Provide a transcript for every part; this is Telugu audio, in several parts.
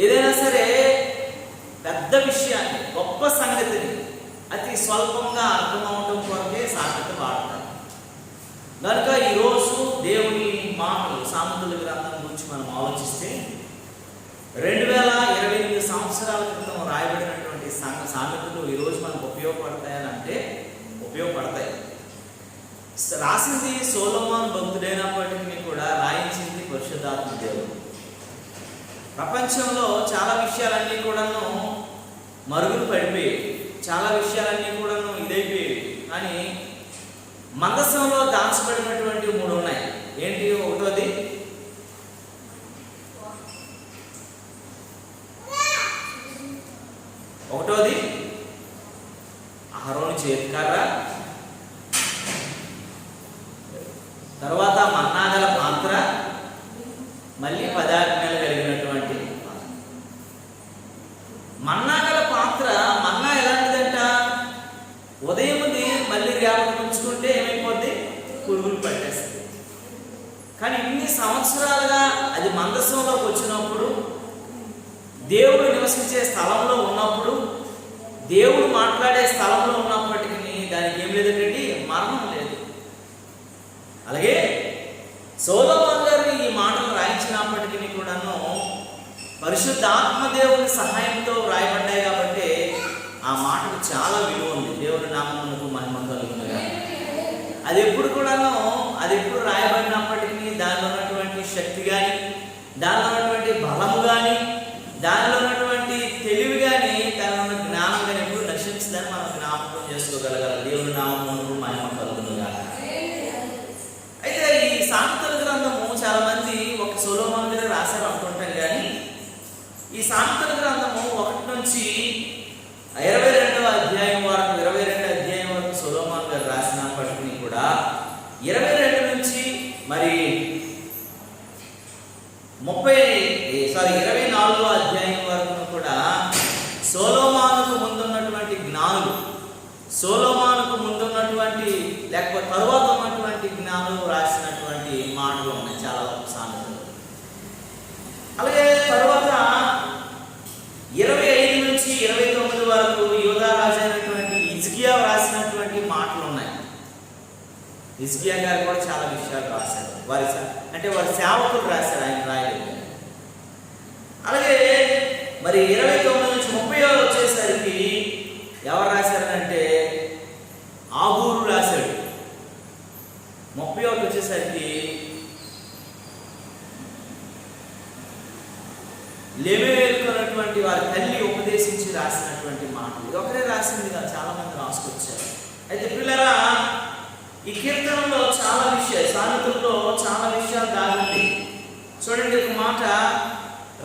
ఏదైనా సరే పెద్ద విషయాన్ని, గొప్ప సంగతిని అతి స్వల్పంగా అర్థమవటం కొరకే సామెత వాడతారు. కనుక ఈరోజు దేవుని మాటలు, సామెతల గ్రంథం గురించి మనం ఆలోచిస్తే 2028 సంవత్సరాల క్రితం రాయబడినటువంటి సామెతలు ఈరోజు మనకు ఉపయోగపడతాయని అంటే ఉపయోగపడతాయి. రాసింది సొలొమోను భక్తుడైనప్పటికీ కూడా రాయించింది పరిశుద్ధాత్మ దేవుడు. ప్రపంచంలో చాలా విషయాలన్నీ కూడాను మరుగులు పడిపోయి, చాలా విషయాలన్నీ కూడాను ఇదైపోయేవి. కానీ మందసంలో దాచబడినటువంటి 3 ఉన్నాయి. ఏంటి? ఒకటోది అహరోను చేతికర్ర, తర్వాత మన్నాగల పాత్ర, మళ్ళీ 10 ఆజ్ఞలు కలిగినటువంటి మన్నాగల పాత్ర. మన్నా ఎలాంటిదంట? ఉదయంది మళ్ళీ రేపటి ఉంచుకుంటే ఏమైపోద్ది? పురుగులు పట్టేస్తుంది. కానీ ఇన్ని సంవత్సరాలుగా అది మందసంలోకి వచ్చినప్పుడు, దేవుడు నివసించే స్థలంలో ఉన్నప్పుడు, దేవుడు మాట్లాడే స్థలంలో ఉన్నప్పటికీ దానికి ఏం లేదండి, మరణం లేదు. అలాగే సొలొమోను గారు ఈ మాటలు రాయించినప్పటికీ కూడాను పరిశుద్ధాత్మ దేవుని సహాయంతో రాయబడ్డాయి కాబట్టి ఆ మాటకు చాలా విలువ ఉంది. దేవుని నామమునకు మహిమ కలుగునుగాక. అది ఎప్పుడు రాయబడినప్పటికీ దానిలో ఉన్నటువంటి శక్తి కానీ, దానిలో ఉన్నటువంటి బలము కానీ, దానిలో ఉన్నటువంటి తెలివి కానీ, దానిలో ఉన్న జ్ఞానం కానీ ఎప్పుడు నశించదని మనం జ్ఞాపకం చేసుకోగలగాలి. దేవుని నామమునకు మహిమ కలుగునుగాక. అయితే ఈ సామెతల గ్రంథము చాలా మంది ఒక సొలొమోను గారు రాశారు అనుకుంటాం. కానీ ఈ సామెతల గ్రంథము 1 నుంచి 22వ అధ్యాయం వరకు సొలొమోను గారు రాసినప్పటికీ కూడా 22 నుంచి మరి 24వ అధ్యాయం వరకు కూడా సొలొమోనుకు ముందున్నటువంటి జ్ఞానులు, సొలొమోనుకు ముందున్నటువంటి లేకపోతే తరువాత ఉన్నటువంటి జ్ఞానులు రాసినటువంటి మాటలు ఉన్నాయి చాలా సామెతలు. అలాగే తరువాత 25 నుంచి 29 వరకు యూదా రాజు అయినటువంటి హిజ్కియా రాసినటువంటి మాటలు ఉన్నాయి. హిజ్కియా గారు కూడా చాలా విషయాలు రాశారు. వారి సేవకులు రాశారు, ఆయన రాయలేదు. అలాగే మరి 29 నుంచి 30 వచ్చేసరికి ఎవరు రాశారంటే ఆగూరు రాశాడు. 31 వచ్చేసరికి లేవీయులైనటువంటి వారి తల్లి ఉపదేశించి రాసినటువంటి మాటలు. ఇది ఒకరే రాసింది కాదు, చాలా మంది రాసుకొచ్చారు. అయితే పిల్లరా, ఈ కీర్తనలో చాలా విషయాలు, సామెతల్లో చాలా విషయాలు దాగుంది. చూడండి, ఒక మాట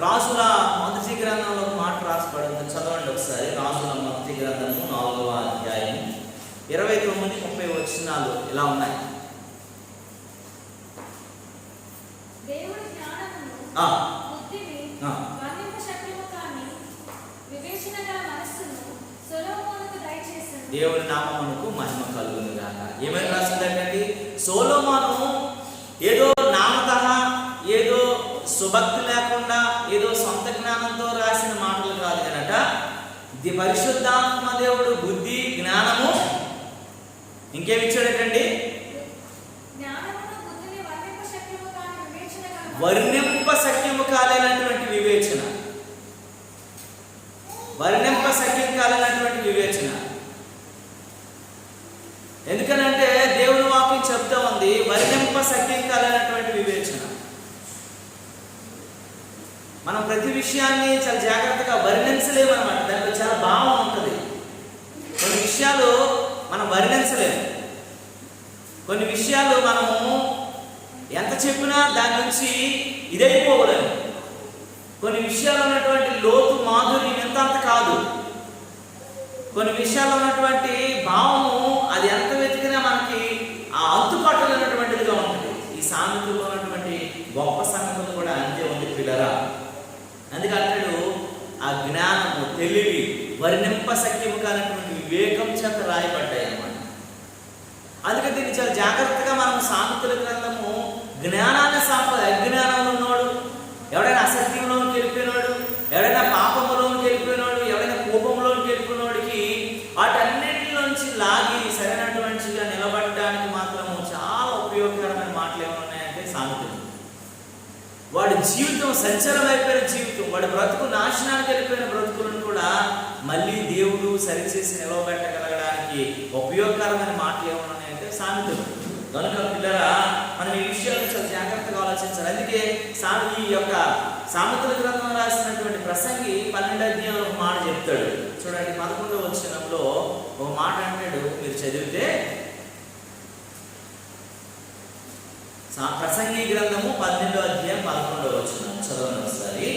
రాజుల మొదటి గ్రంథంలో ఒక మాట రాసిపడింది. చదవండి ఒకసారి. రాజుల మొదటి గ్రంథము 4వ అధ్యాయం 29-30 వచనాలు ఇలా ఉన్నాయి. దేవుని నామమునకు మహిమ కలుగునుగాక. ఏమైనా రాసిందండి? సొలొమోను ఏదో నామతః, ఏదో సుభక్తి లేకుండా, ఏదో సొంత జ్ఞానంతో రాసిన మాటలు కాదు కనుక పరిశుద్ధాత్మ దేవుడు బుద్ధి, జ్ఞానము, ఇంకేమిచ్చాడటండి? వర్ణింప శక్యము కాలేనటువంటి వివేచన. వర్ణింప శక్యం కాలేనటువంటి వివేచన. ఎందుకనంటే దేవుని వాక్యం చెప్తా ఉంది, వర్ణింప శక్యం కాలేనటువంటి వివేచన. మనం ప్రతి విషయాన్ని చాలా జాగ్రత్తగా వర్ణించలేమన్నమాట. దాంట్లో చాలా భావం ఉంటుంది. కొన్ని విషయాలు మనం వర్ణించలేము. కొన్ని విషయాలు మనము ఎంత చెప్పినా దాని నుంచి ఇదైపోగలేము. కొన్ని విషయాలు ఉన్నటువంటి లోతు, మాధుర్యం ఎంతంత కాదు. కొన్ని విషయాల్లో ఉన్నటువంటి భావము అది ఎంత వెతికినా మనకి ఆ అంతుపట్టలేనటువంటిదిగా ఉంటుంది. ఈ సామెతల్లో ఉన్నటువంటి గొప్ప సంగతులు కూడా అంతే ఉంది పిల్లరా. అందుకంటాడు, ఆ జ్ఞానము, తెలివి, వర్ణింప శక్యము కానటువంటి వివేకం చేత రాయబడ్డాయి అన్నమాట. అందుకే దీన్ని చాలా జాగ్రత్తగా మనం సామెతల గ్రంథము జ్ఞానాన్ని సంపద. అజ్ఞానంలో ఉన్నవాడు, ఎవడైనా అసత్యంలోకి వెళ్ళిపోయినాడు, వాడి జీవితం సంచలమైపోయిన జీవితం, వాడి బ్రతుకు నాశనానికి వెళ్ళిపోయిన బ్రతుకులను కూడా మళ్ళీ దేవుడు సరిచేసి నిలవబెట్టగలగడానికి ఉపయోగకరమైన మాటలు ఏమన్నా ఉన్నాయంటే సామెతలు. కనుక పిల్లరా, మనం ఈ విషయాలను చాలా జాగ్రత్తగా ఆలోచించాలి. అందుకే ఈ యొక్క సామెతల గ్రంథం రాసినటువంటి ప్రసంగి 12వ అధ్యాయంలో ఒక మాట చెప్తాడు. చూడండి, 11వ వచనంలో ఒక మాట అంటాడు, మీరు చదివితే. ప్రసంగి గ్రంథము 12వ అధ్యాయం 11వ వచనం చదవండి ఒకసారి.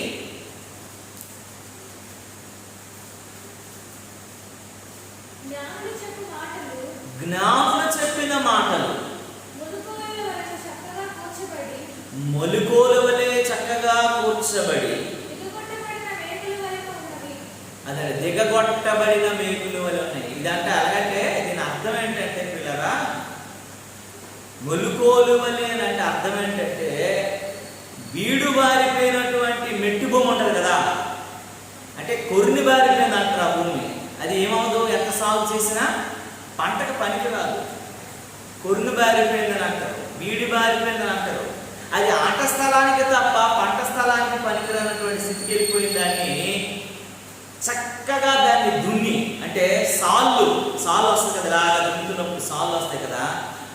జ్ఞానులు చెప్పిన మాటలు మొలుకోల వలె చక్కగా కూర్చబడి, అదే దిగగొట్టబడిన మేకుల వలె ఉన్నాయి. ఇదంటే అలాగంటే దీని అర్థం ఏంటంటే పిల్లరా, మొలుకోలు వలె అంటే అర్థం ఏంటంటే బీడు బారిపోయినటువంటి మెట్టు భూమి ఉంటుంది కదా, అంటే కొరిని బారిపోయింది అంటారు ఆ భూమి. అది ఏమవుదు, ఎంత సాగు చేసినా పంటకు పనికి రాదు. కొరిని బారిపోయిందని అంటారు, బీడి బారిపోయిందని అంటారు. అది ఆట స్థలానికి తప్ప పంట స్థలానికి పనికిరానటువంటి స్థితికి వెళ్ళిపోయిన దాన్ని చక్కగా దాన్ని దున్ని, అంటే సాళ్ళు వస్తుంది కదా, ఇలా దున్నుతున్నప్పుడు సాళ్ళు వస్తాయి కదా,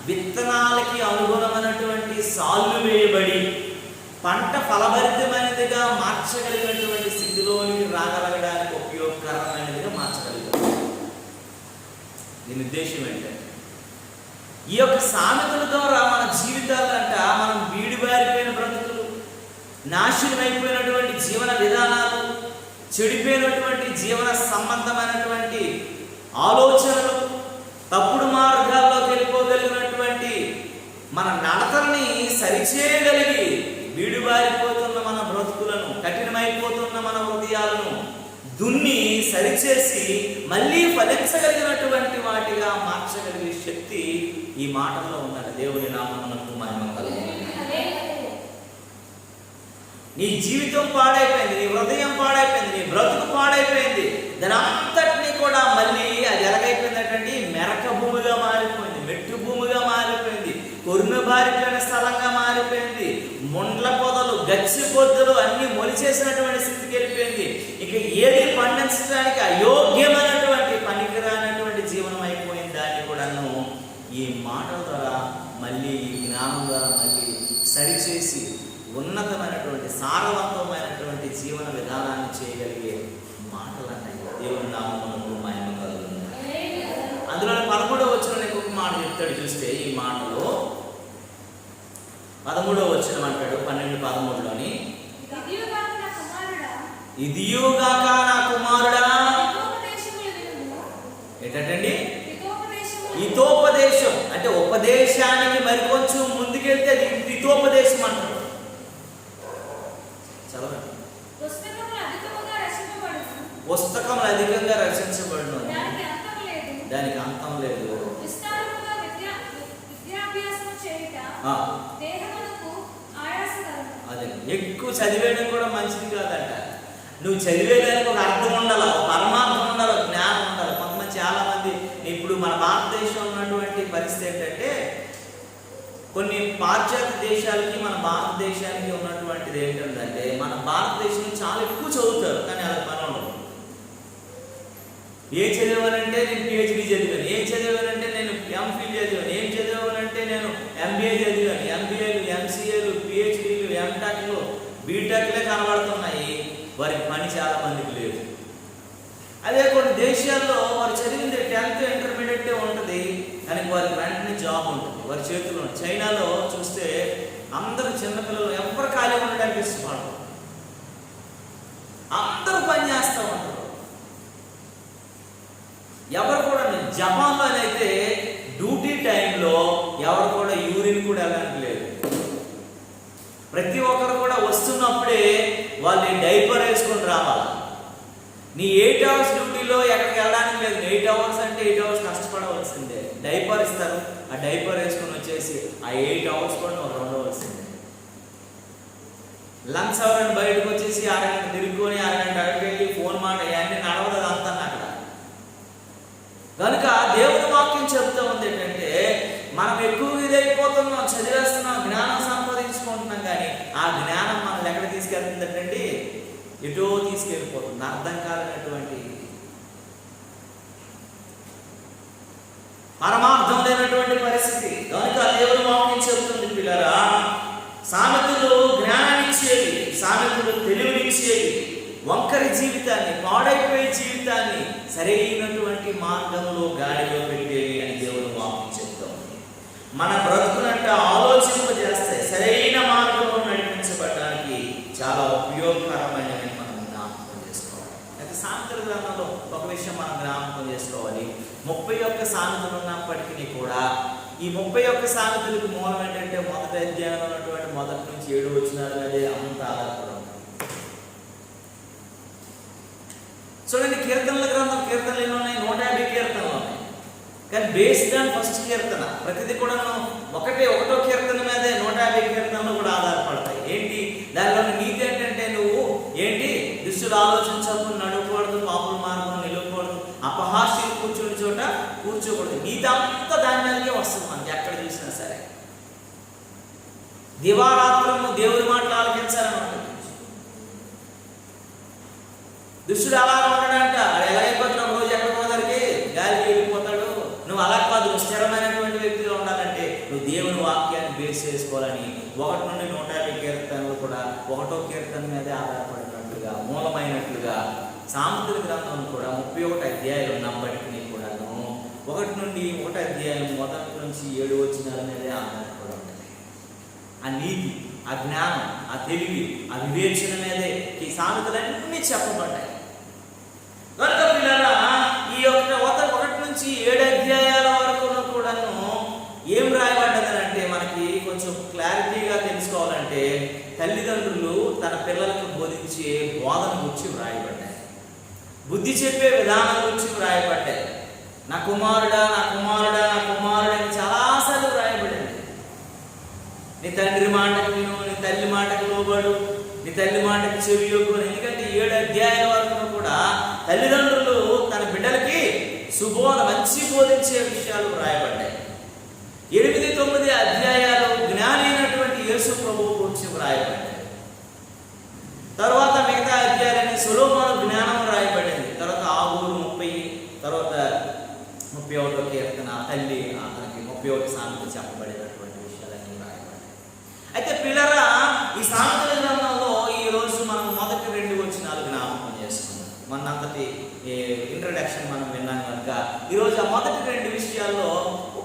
విత్తనాలకి అనుగుణమైనటువంటి సాళ్ళు వేయబడి పంట ఫలభరితమైనదిగా మార్చగలిగినటువంటి స్థితిలోనికి రాగలగడానికి ఉపయోగకరమైనదిగా మార్చగలిగారు. దీని ఉద్దేశం ఏంటంటే, ఈ యొక్క సామెతల ద్వారా మన జీవితాలంట మనం బీడిబారిపోయిన బ్రతుకులు, నాశనమైపోయినటువంటి జీవన విధానాలు, చెడిపోయినటువంటి జీవన సంబంధమైనటువంటి ఆలోచనలు, తప్పుడు మార్గాల్లోకి వెళ్ళిపోగలిగినటువంటి మన నడతల్ని సరిచేయగలిగి బీడిబారిపోతున్న మన బ్రతుకులను, కఠినమైపోతున్న మన హృదయాలను దున్ని సరిచేసి మళ్ళీ ఫలించగలిగినటువంటి వాటిగా మార్చగలిగే శక్తి ఈ మాటల్లో ఉన్నది. దేవుని నామమునకు మహిమ కలుగును. నీ జీవితం పాడైపోయింది, నీ హృదయం పాడైపోయింది, నీ బ్రతుకు పాడైపోయింది. దాని అంతటినీ కూడా మళ్ళీ అది ఎలాగైపోయిందంటే మెరక భూమిగా మారిపోయింది, మెట్టు భూమిగా మారిపోయింది, కొరిమి బారిపోయిన స్థలంగా మారిపోయింది. ముండ్ల పొదలు, గచ్చి పొద్దులు అన్ని మొలిచేసినటువంటి స్థితికి వెళ్ళిపోయింది. ఇక ఏది పండించడానికి అయోగ్యమైనటువంటి పనికిరానటువంటి జీవనం అయిపోయింది. దాన్ని కూడాను ఈ మాటల ద్వారా మళ్ళీ, ఈ జ్ఞానం ద్వారా మళ్ళీ సరిచేసి ఉన్నతమైనటువంటి సారవంతమైనటువంటి జీవన విధానాన్ని చేయగలిగే మాటలు అన్నాయి. దేవుని నామమునకు మహిమ కలుగును. అందులో 13వ వచనంలో ఇంకొక మాట చెప్తాడు. చూస్తే ఈ మాటలో 13వ వచనం అంటాడు, 12:13లోని, ఇదియుగాక నా కుమారుడా, ఏంటండి హితోపదేశం అంటే ఉపదేశానికి మరికొంచెం ముందుకెళ్తే అది హితోపదేశం అంటారు. చదవండి. పుస్తకములు అధికంగా రచించబడును, దానికి అంతం లేదు. అదే ఎక్కువ చదివేయడం కూడా మంచిది కాదంట. నువ్వు చదివేదానికి ఒక అర్థం ఉండాలి, ఒక పరమార్థం ఉండాలి, ఒక జ్ఞానం ఉండాలి. కొంతమంది చాలా మంది ఇప్పుడు మన భారతదేశంలో ఉన్నటువంటి పరిస్థితి ఏంటంటే, కొన్ని పాశ్చాత్య దేశాలకి మన భారతదేశానికి ఉన్నటువంటిది ఏంటంటే, మన భారతదేశం చాలా ఎక్కువ చదువుతారు కానీ అలా పని ఉండదు. ఏం చదివానంటే నేను పిహెచ్డి చదివాను, ఏం చదివానంటే నేను ఎంఫిల్ చదివాను, ఏం చదివానంటే నేను ఎంబీఏ చదివాను. ఎంబీఏలు, ఎంసీఏలు, పిహెచ్డీలు, ఎంటెక్లు, బీటెక్లే కనబడుతున్నాయి. వారికి పని చాలా మందికి లేదు. అదే కొన్ని దేశాల్లో వారు చదివింది 10th ఇంటర్మీడియట్ ఉంటుంది కానీ వారికి వెంటనే జాబ్ ఉంటుంది వారి చేతిలో. చైనాలో చూస్తే అందరూ చిన్నపిల్లలు ఎవరు ఖాళీ ఉండడానికి ఇష్టపడరు, అందరూ పని చేస్తూ ఉంటారు. ఎవరు కూడా, జపాన్లో అయితే డ్యూటీ టైంలో ఎవరు కూడా యూరిన్ కూడా వెళ్ళడానికి లేదు. ప్రతి ఒక్కరు కూడా వస్తున్నప్పుడే వాళ్ళు డైపర్ వేసుకొని రావాలి. నీ 8 hours డ్యూటీలో ఎక్కడికి వెళ్ళడానికి లేదు. 8 hours అంటే 8 hours కష్టపడవలసిందే. డైపర్ ఇస్తారు, ఆ డైపర్ వేసుకొని వచ్చేసి ఆ 8 hours కూడా నువ్వు ఉండవలసిందే. లంచ్ అవర్ అని బయటకు వచ్చేసి అరగంట తిరుగుకొని అరగంట అడిగి ఫోన్ మాట ఇవన్నీ నడవదు అంతా అక్కడ. కనుక దేవుని వాక్యం చెబుతూ ఉంది ఏంటంటే, మనం ఎక్కువ ఇదైపోతున్నాం, చదివేస్తున్నాం, జ్ఞానం సంపాదించుకుంటున్నాం, కానీ ఆ జ్ఞానం మన ఎటో తీసుకెళ్ళిపోతుంది, అర్థం కాలేనటువంటి పరమార్థం లేనటువంటి పరిస్థితి. కనుక దేవుని వాక్యం చెబుతుంది పిల్లరా, సామెతలు జ్ఞానాన్ని ఇచ్చేవి, సామెతలు తెలివినిచ్చేవి, వంకరి జీవితాన్ని, పాడైపోయే జీవితాన్ని సరైనటువంటి మార్గంలో గాడిలో పెట్టేవి అని దేవుని వాక్యం చెప్తాం. మన బ్రతుకునంట ఆలోచింపజేస్తాయి, సరైన మార్గంలో నడిపించబడడానికి చాలా ఉపయోగకరమైనవి మనం జ్ఞాపకం చేసుకోవాలి. అయితే సామెతల గ్రంథంలో ఒక విషయం మనం జ్ఞాపకం చేసుకోవాలి. 31 సామెతలు ఉన్నప్పటికీ కూడా ఈ 31 సామెతలకు మూలం ఏంటంటే మొదటి అధ్యాయంలో ఉన్నటువంటి మొదటి నుంచి 7 వచనాల మీదే అంత ఆధారపడి ఉంటాం. చూడండి, కీర్తనల గ్రంథం, కీర్తనలు ఎన్ని ఉన్నాయి? 150 కీర్తనలు ఉన్నాయి. కానీ బేస్డ్ ఆన్ ఫస్ట్ కీర్తన, ప్రతిదీ కూడా ఒకటో కీర్తన మీదే 150 కీర్తనలు కూడా ఆధారపడతాయి. ఏంటి దానిలో నీతి ఏంటంటే, నువ్వు ఏంటి దుష్టులు ఆలోచించకుండా నడవకూడదు, పాపుల మార్గం నిలవకూడదు, అపహాస్యం కూర్చుని చోట కూర్చోకూడదు. నీతి అంతా దాని మీదకే వస్తుంది మనకి ఎక్కడ చూసినా సరే. దివారాత్రము దేవుడి మాటలు ఆలకించాలని ఉంటుంది. దుష్టుడు అలా ఉంటాడంట, అది ఎలా అయిపోతున్నావు, రోజు ఎక్కడ పోదరికి గాలికి వెళ్ళిపోతాడు. నువ్వు అలా కాదు, నువ్వు స్థిరమైనటువంటి వ్యక్తిగా ఉండాలంటే నువ్వు దేవుని వాక్యాన్ని బేస్ చేసుకోవాలని 1 నుండి 150 కీర్తనలు కూడా 1వ కీర్తన మీదే ఆధారపడినట్లుగా, మూలమైనట్లుగా సామెతల గ్రంథం కూడా 31 అధ్యాయాలు ఉన్నప్పటికీ కూడాను 1 నుండి 1 అధ్యాయం మొదటి నుంచి 7 వచనాల మీదే ఆధారపడి ఉంటుంది. ఆ నీతి, ఆ జ్ఞానం, ఆ తెలివి, ఆ వివేచన మీదే ఈ సామెతలన్నీ చెప్పబడ్డాయి. కనుక పిల్లరా, ఈ యొక్క 1 నుంచి 7 అధ్యాయాల వరకు కూడాను ఏం రాయబడ్డదనంటే మనకి కొంచెం క్లారిటీగా తెలుసుకోవాలంటే తల్లిదండ్రులు తన పిల్లలకు బోధించే బోధన గురించి వ్రాయబడ్డాయి, బుద్ధి చెప్పే విధానం గురించి వ్రాయబడ్డాయి. నా కుమారుడా, నా కుమారుడా, నా కుమారుడు అని చాలాసార్లు వ్రాయబడింది. నీ తండ్రి మాటకు విను, నీ తల్లి మాటకు లోబడు, నీ తల్లి మాటకు చెవి యొగ్గు. ఎందుకంటే 7 అధ్యాయాల వరకు కూడా తల్లిదండ్రులు తన బిడ్డలకి సుబోధ, మంచి బోధించే విషయాలు వ్రాయబడ్డాయి. 8, 9 అధ్యాయాలు జ్ఞాని అయినటువంటి యేసు ప్రభువు గురించి వ్రాయబడ్డాయి. తర్వాత మిగతా అధ్యాయాలని సొలొమోను జ్ఞానం రాయబడింది. తర్వాత ఆగూరు 30, తర్వాత 31వ కీర్తన, తల్లి అతనికి 31 సామెతలు చెప్పబడినటువంటి విషయాలన్నీ రాయబడ్డాయి. అయితే పిల్లరా, ఈ సామెతల గ్రంథంలో ఈ రోజు మనం మొదటి 2 వచనాలు జ్ఞాపకం చేసుకున్నాం. మొన్నంతటి ఇంట్రడక్షన్ మనం విన్నాం కనుక ఈరోజు ఆ మొదటి 2 విషయాల్లో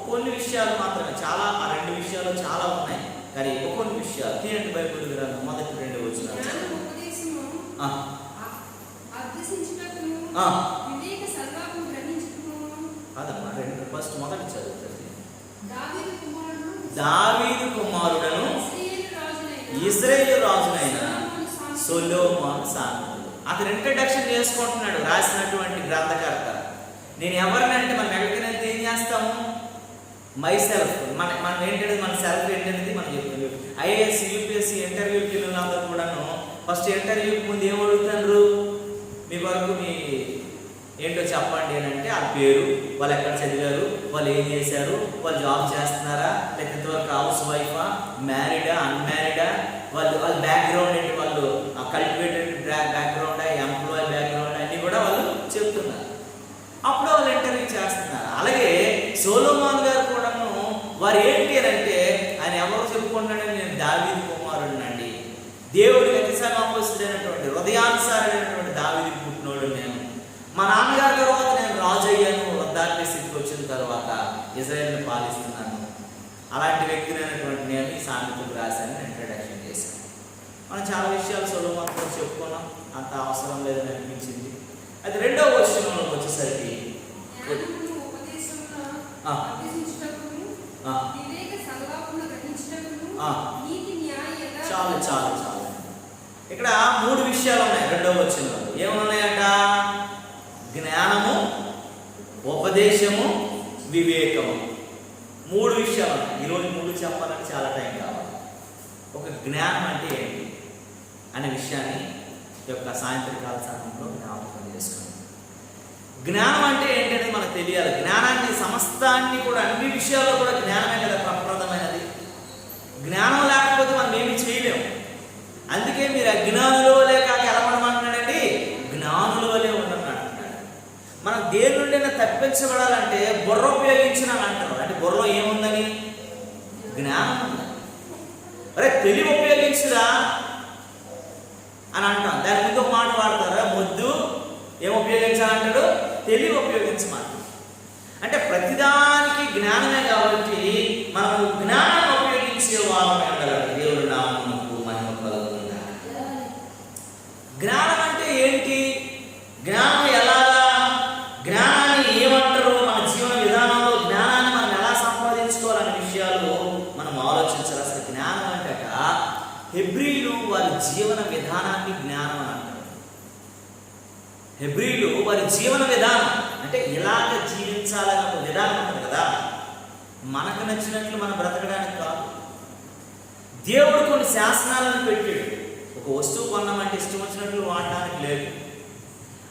కొన్ని విషయాలు మాత్రమే, చాలా ఆ 2 విషయాలు చాలా ఉన్నాయి, కానీ కొన్ని విషయాలు తీయండి. బైబిల్ గ్రంథం మొదటి 2 వచనాలు కాదమ్మా, ఫస్ట్ మొదటి చదువుతుంది. దావీదు కుమారుడను ఇశ్రాయేలు రాజునైన సొలొమోను సామెతలు. అతను ఇంట్రడక్షన్ చేసుకుంటున్నాడు రాసినటువంటి గ్రంథకర్త. నేను ఎవరినంటే మనం ఎక్కడికైనా ఏం చేస్తాము, మై సెల్ఫ్, మనం ఏంటంటే మన సెల్ఫ్ ఏంటనేది మనం చెప్తున్నాం. ఐఏఎస్, యూపీఎస్సీ ఇంటర్వ్యూకి వెళ్ళిన అందరూ కూడాను ఫస్ట్ ఇంటర్వ్యూకి ముందు ఏం అడుగుతారు, మీ వరకు మీ ఏంటో చెప్పండి అని అంటే ఆ పేరు, వాళ్ళు ఎక్కడ చదివారు, వాళ్ళు ఏం చేశారు, వాళ్ళు జాబ్ చేస్తున్నారా, లేకపోతే ఇంతవరకు హౌస్ వైఫా, మ్యారీడా, అన్మ్యారీడా, వాళ్ళ బ్యాక్గ్రౌండ్ ఏంటి, వాళ్ళు కల్టివేటెడ్ బ్యాక్గ్రౌండ్, ఎంప్లాయీ బ్యాక్గ్రౌండ్ అన్నీ కూడా వాళ్ళు చెప్తున్నారు. అప్పుడు వాళ్ళు ఇంటర్వ్యూ చేస్తున్నారు. అలాగే సొలొమోను గారు కూడాను వారు ఏంటి అని అంటే, ఆయన ఎవరు చెప్పుకుంటాడని, నేను దావీదు కుమారుడినండి, దేవుడికి అతిశయాపస్తుడైనటువంటి హృదయానుసారుడైనటువంటి దావీదుకి పుట్టినోడు నేను, మా నాన్నగారి తర్వాత నేను రాజు అయ్యాను, వృద్ధాప్య స్థితికి వచ్చిన తర్వాత ఇజ్రాయెల్ని పాలిస్తున్నాను, అలాంటి వ్యక్తినైనటువంటి నేను ఈ సామెతలు రాశాను ఇంట్రడక్షన్ చేశాను. మనం చాలా విషయాలు సొలొమోను కూడా చెప్పుకున్నాం, అంత అవసరం లేదని అనిపించింది. అయితే 2వ వచనంలోకి వచ్చేసరికి చాలు చాలు చాలు. ఇక్కడ 3 విషయాలు ఉన్నాయి 2వ వచనంలో. ఏమున్నాయట? జ్ఞానము, ఉపదేశము, వివేకము. 3 విషయాలు ఉన్నాయి. ఈరోజు 3 చెప్పాలంటే చాలా టైం కావాలి. ఒక జ్ఞానం అంటే ఏంటి అనే విషయాన్ని యొక్క సాయంత్రకాల సమయంలో జ్ఞాపకం చేసుకున్నాం. జ్ఞానం అంటే ఏంటనేది మనకు తెలియాలి. జ్ఞానాన్ని సమస్తాన్ని కూడా, అన్ని విషయాల్లో కూడా జ్ఞానమే కదా ప్రప్రదమైనది. జ్ఞానం లేకపోతే మనం ఏమి చేయలేము. అందుకే మీరు అజ్ఞానులో లేక కలపడమంటున్నాడు తప్పించబడాలంటే బుర్ర ఉపయోగించిన అంటారు. అంటే బుర్రలో ఏముందని? జ్ఞానం ఉందని. అరే తెలివి ఉపయోగించురా అని అంటాం. దాని ముందు ఒక మాట వాడతారా? మొద్దు ఏం ఉపయోగించాలంటాడు? తెలివి ఉపయోగించమాట. అంటే ప్రతిదానికి జ్ఞానమే కాబట్టి మనం జ్ఞానాన్ని ఉపయోగించే వాళ్ళమే ఉండాలి. దేవుడు నామమునకు మహిమ కలుగునుగాక. జ్ఞానం అంటే ఏంటి? జ్ఞానం ఎలాగా? జ్ఞానాన్ని ఏమంటారు? మన జీవన విధానంలో జ్ఞానాన్ని మనం ఎలా సంపాదించుకోవాలనే విషయాలు మనం ఆలోచించాలి. అసలు జ్ఞానం అంటే హెబ్రీలు వారి జీవన విధానాన్ని జ్ఞానం అని అంటారు. హెబ్రీలు వారి జీవన విధానం అంటే ఇలాగ జీవించాలని ఒక విధానం ఉంటుంది కదా. మనకు నచ్చినట్లు మనం బ్రతకడానికి కాదు. దేవుడు కొన్ని శాసనాలను పెట్టాడు. ఒక వస్తువు కొన్నామంటే ఇష్టం వచ్చినట్లు వాడడానికి లేదు.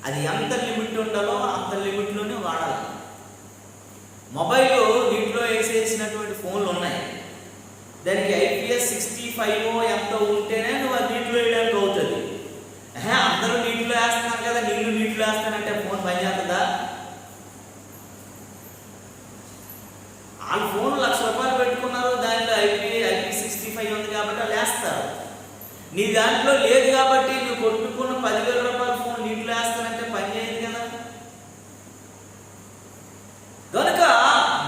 అది ఎంత లిమిట్ ఉండాలో అంత లిమిట్లోనే వాడాలి. మొబైల్ నీటిలో వేసేసినటువంటి ఫోన్లు ఉన్నాయి. దానికి IPS 65 ఎంతో ఉంటేనే నువ్వు అది నీటిలో వేయడానికి అవుతుంది. అందరూ నీటిలో వేస్తున్నారు కదా, నీళ్ళు నీటిలో వేస్తానంటే ఫోన్ పనిచేస్తుందా? వాళ్ళు ఫోన్ ₹1,00,000 పెట్టుకున్నారు, దాంట్లో IP65 ఉంది కాబట్టి వాళ్ళు వేస్తారు. నీ దాంట్లో లేదు కాబట్టి నువ్వు కొట్టుకున్న ₹10,000 ఫోన్ నీటిలో వేస్తానంటే పని చేయదు కదా. కనుక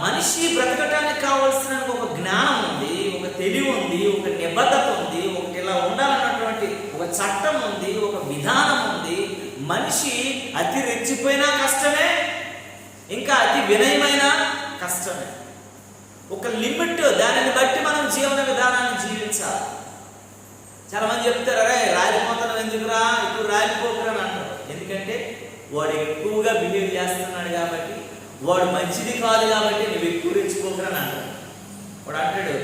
మనిషి బ్రతకటానికి కావాల్సిన ఒక జ్ఞానం ఉంది, ఒక తెలివి ఉంది, ఒక నిబద్ధత ఉంది, ఒకటి ఇలా ఉండాలన్నటువంటి ఒక చట్టం ఉంది, ఒక విధానం ఉంది. మనిషి అతి రెచ్చిపోయినా కష్టమే, ఇంకా అతి వినయమైన కష్టమే. ఒక లిమిట్, దానిని బట్టి మనం జీవన విధానాన్ని జీవించాలి. చాలా మంది చెప్తారు, అరే రాలిపోతాను ఎందుకురా, ఇప్పుడు రాలిపోకురా అని అంటారు. ఎందుకంటే వాడు ఎక్కువగా బిహేవ్ చేస్తున్నాడు కాబట్టి, వాడు మంచిది కాదు కాబట్టి నువ్వు ఎక్కువ రెచ్చిపోకురా అని అంటాడు. వాడు అంటాడు,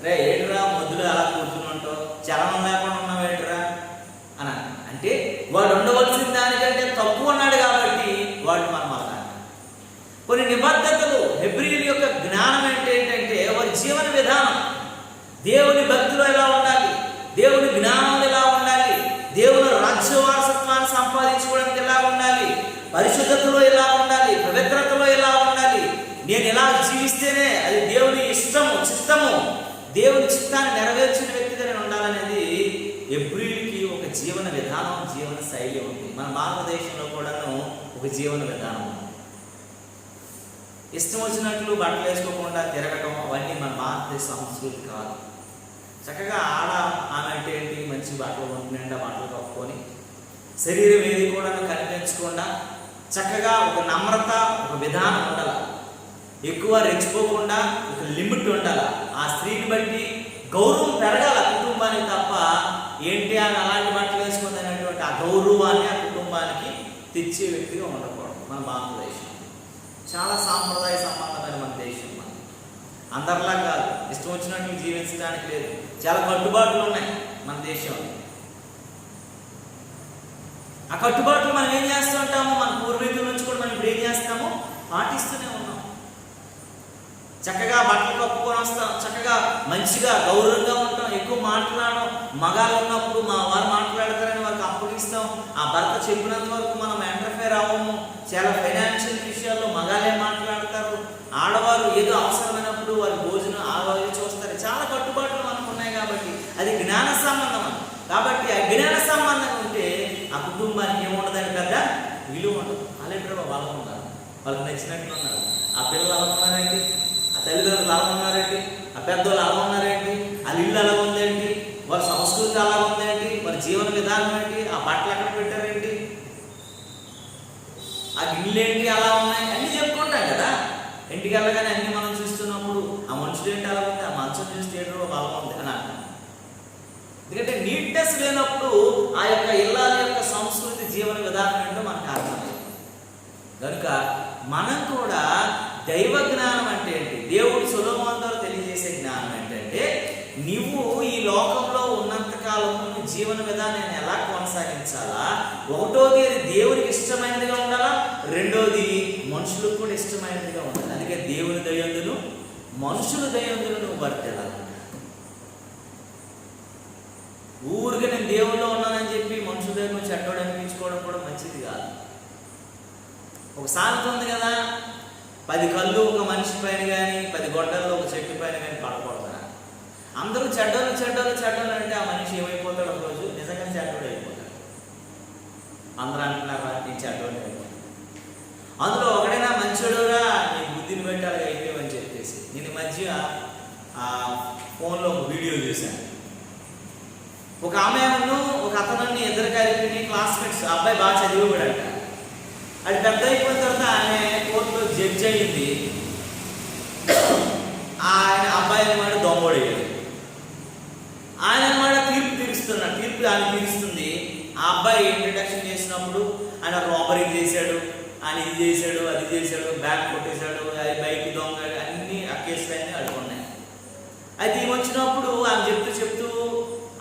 రే ఏడురా మొద్దులు అలా కూర్చుంటావు, చలనం లేకుండా ఉన్నావు ఏడురా అని. అంటే వాడు ఉండవలసిన దానికంటే తక్కువ ఉన్నాడు కాబట్టి వాడు మనం అలా. కొన్ని నిబద్ధతలు హెబ్రీయుల యొక్క జ్ఞానం ఏంటంటే వారి జీవన విధానం. దేవుని భక్తిలో ఎలా ఉండాలి, దేవుని జ్ఞానంలో ఎలా ఉండాలి, దేవుని రాజ్య వారసత్వాన్ని సంపాదించుకోవడానికి ఎలా ఉండాలి, పరిశుద్ధతలో ఎలా ఉండాలి, పవిత్రతలో ఎలా ఉండాలి, నేను ఎలా జీవిస్తేనే అది దేవుని ఇష్టము చిత్తము, దేవుని చిత్తాన్ని నెరవేర్చిన వ్యక్తిగా నేను ఉండాలనేది హెబ్రీయులకి ఒక జీవన విధానం, జీవన శైలి ఉంది. మన భారతదేశంలో కూడాను ఒక జీవన విధానం ఉంది. ఇష్టం వచ్చినట్లు బట్టలు వేసుకోకుండా తిరగటం అవన్నీ మన భారతదేశ సంస్కృతి కాదు. చక్కగా ఆమె అంటే ఏంటి, మంచి బట్టలు నిండా బట్టలు కప్పుకొని శరీరం ఏది కూడా కనిపించకుండా చక్కగా ఒక నమ్రత, ఒక విధానం ఉండాలి. ఎక్కువ రెచ్చిపోకుండా ఒక లిమిట్ ఉండాలి. ఆ స్త్రీని బట్టి గౌరవం పెరగాల కుటుంబానికి తప్ప ఏంటి అని అలాంటి బట్టలు వేసుకుంది అనేటువంటి ఆ గౌరవాన్ని ఆ కుటుంబానికి తెచ్చే వ్యక్తిగా ఉండకూడదు. మన భారతదేశం చాలా సాంప్రదాయ సంబంధమైన మన దేశం. అందరిలా కాదు, ఇష్టం వచ్చినట్లు జీవించడానికి లేదు. చాలా కట్టుబాట్లు ఉన్నాయి మన దేశంలో. ఆ కట్టుబాట్లు మనం ఏం చేస్తూ ఉంటాము, మన పూర్వీకుల నుంచి కూడా మనం ఇప్పుడు ఏం చేస్తాము, పాటిస్తూనే ఉన్నాం. చక్కగా బట్టలు కప్పుకొని వస్తాం, చక్కగా మంచిగా గౌరవంగా ఉంటాం, ఎక్కువ మాట్లాడడం. మగాళ్ళు ఉన్నప్పుడు మా వారు మాట్లాడతారని వారికి అప్పగిస్తాం. ఆ భర్త చెప్పినంత వరకు మనం ఎంటర్ఫేర్ అవ్వము. చాలా ఫైనాన్షియల్ విషయాల్లో మగాళ్ళే మాట్లాడతారు. ఆడవారు ఏదో అవసరమైనప్పుడు వారి భోజనం ఆడవాళ్ళు చూస్తారు. చాలా కట్టుబాట్లు మనకు ఉన్నాయి కాబట్టి అది జ్ఞాన సంబంధం. కాబట్టి ఆ జ్ఞాన సంబంధం ఉంటే ఆ కుటుంబానికి ఏముండదని పెద్ద విలువ ఉండదు. వాళ్ళంటారు వాళ్ళు ఉన్నారు, వాళ్ళకి నచ్చినట్లు ఉన్నారు. ఆ పిల్లలు అలా ఉన్నారేంటి, ఆ తల్లిదండ్రులు అలా ఉన్నారేంటి, ఆ పెద్దోళ్ళు అలా ఉన్నారేంటి, వాళ్ళ ఇల్లు అలా ఉందేంటి, వాళ్ళ సంస్కృతి అలా ఉందేంటి, వాళ్ళ జీవన విధానం ఏంటి, ఆ బట్టలు ఎక్కడ పెట్టారేంటి, ఆ గిన్నెలు ఏంటి అలా ఉన్నాయి అన్నీ చెప్పుకుంటాం కదా. ఇంటికి వెళ్ళగానే అన్ని మనం చూస్తున్నప్పుడు ఆ మనుషులు ఏంటి అలా ఉంది, ఆ మంచం చూస్తే ఏంటో అలా ఉంది అని అంటాం. ఎందుకంటే నీట్నెస్ లేనప్పుడు ఆ యొక్క ఇళ్ళ యొక్క సంస్కృతి జీవన విధానం ఏంటో మనకు అర్థమవుతుంది. కనుక మనం కూడా దైవ జ్ఞానం అంటే ఏంటి, దేవుడు సొలొమోను ద్వారా తెలియజేసే జ్ఞానం ఏంటంటే, నువ్వు ఈ లోకంలో ఉన్నంతకాలము నీ జీవన విధానాన్ని ఎలా కొనసాగించాలా. ఒకటోది అది దేవునికి ఇష్టమైనదిగా ఉండాలా, రెండోది మనుషులకు కూడా ఇష్టమైనదిగా ఉండాలి. అందుకే దేవుని దయందును మనుషుల దయందును నువ్వు వర్తిల్లాలి. ఊరికే నేను దేవుల్లో ఉన్నానని చెప్పి మనుషుల దగ్గర నుంచి చెడ్డోడు అనిపించుకోవడం కూడా మంచిది కాదు. ఒక సామెత ఉంది కదా, 10 కళ్ళు ఒక మనిషి పైన కానీ 10 గొడ్డల్లో ఒక చెట్టు పైన కానీ పడకూడదా? అందరూ చెడ్డోళ్ళు అంటే ఆ మనిషి ఏమైపోతాడు? ఒక రోజు నిజంగా చెడ్డోడు అయిపోతాడు. అందరూ అంటున్నారా నీ చెడ్డోడు అయిపోతాడు. అందులో ఒకడైనా మంచోడుగా నీ బుద్ధిని బట్టి అలాగే అయిపోయామని చెప్పేసి నేను ఈ మధ్య ఫోన్లో ఒక వీడియో చూశాను. ఒక ఆమెను ఒక అతను ఇద్దరు కలిపి క్లాస్మేట్స్, అబ్బాయి బాగా చదివేవాడంట. అది పెద్ద అయిపోయిన తర్వాత ఆమె కోర్టులో జడ్జి అయ్యింది. ఆయన అబ్బాయి అనమాట దొంగోడయ్యాడు. ఆయన అనమాట తీర్పు తీరుస్తున్నాడు. తీర్పు ఆయన తీరుస్తుంది. ఆ అబ్బాయి ఇంట్రడక్షన్ చేసినప్పుడు ఆయన రాబరీ చేశాడు, ఆయన ఇది చేశాడు, అది చేశాడు, బ్యాంక్ కొట్టేశాడు, అది బైక్ దొంగ, అన్ని ఆ కేసులు అన్నీ అడుగున్నాయి. అయితే ఈ వచ్చినప్పుడు ఆమె చెప్తూ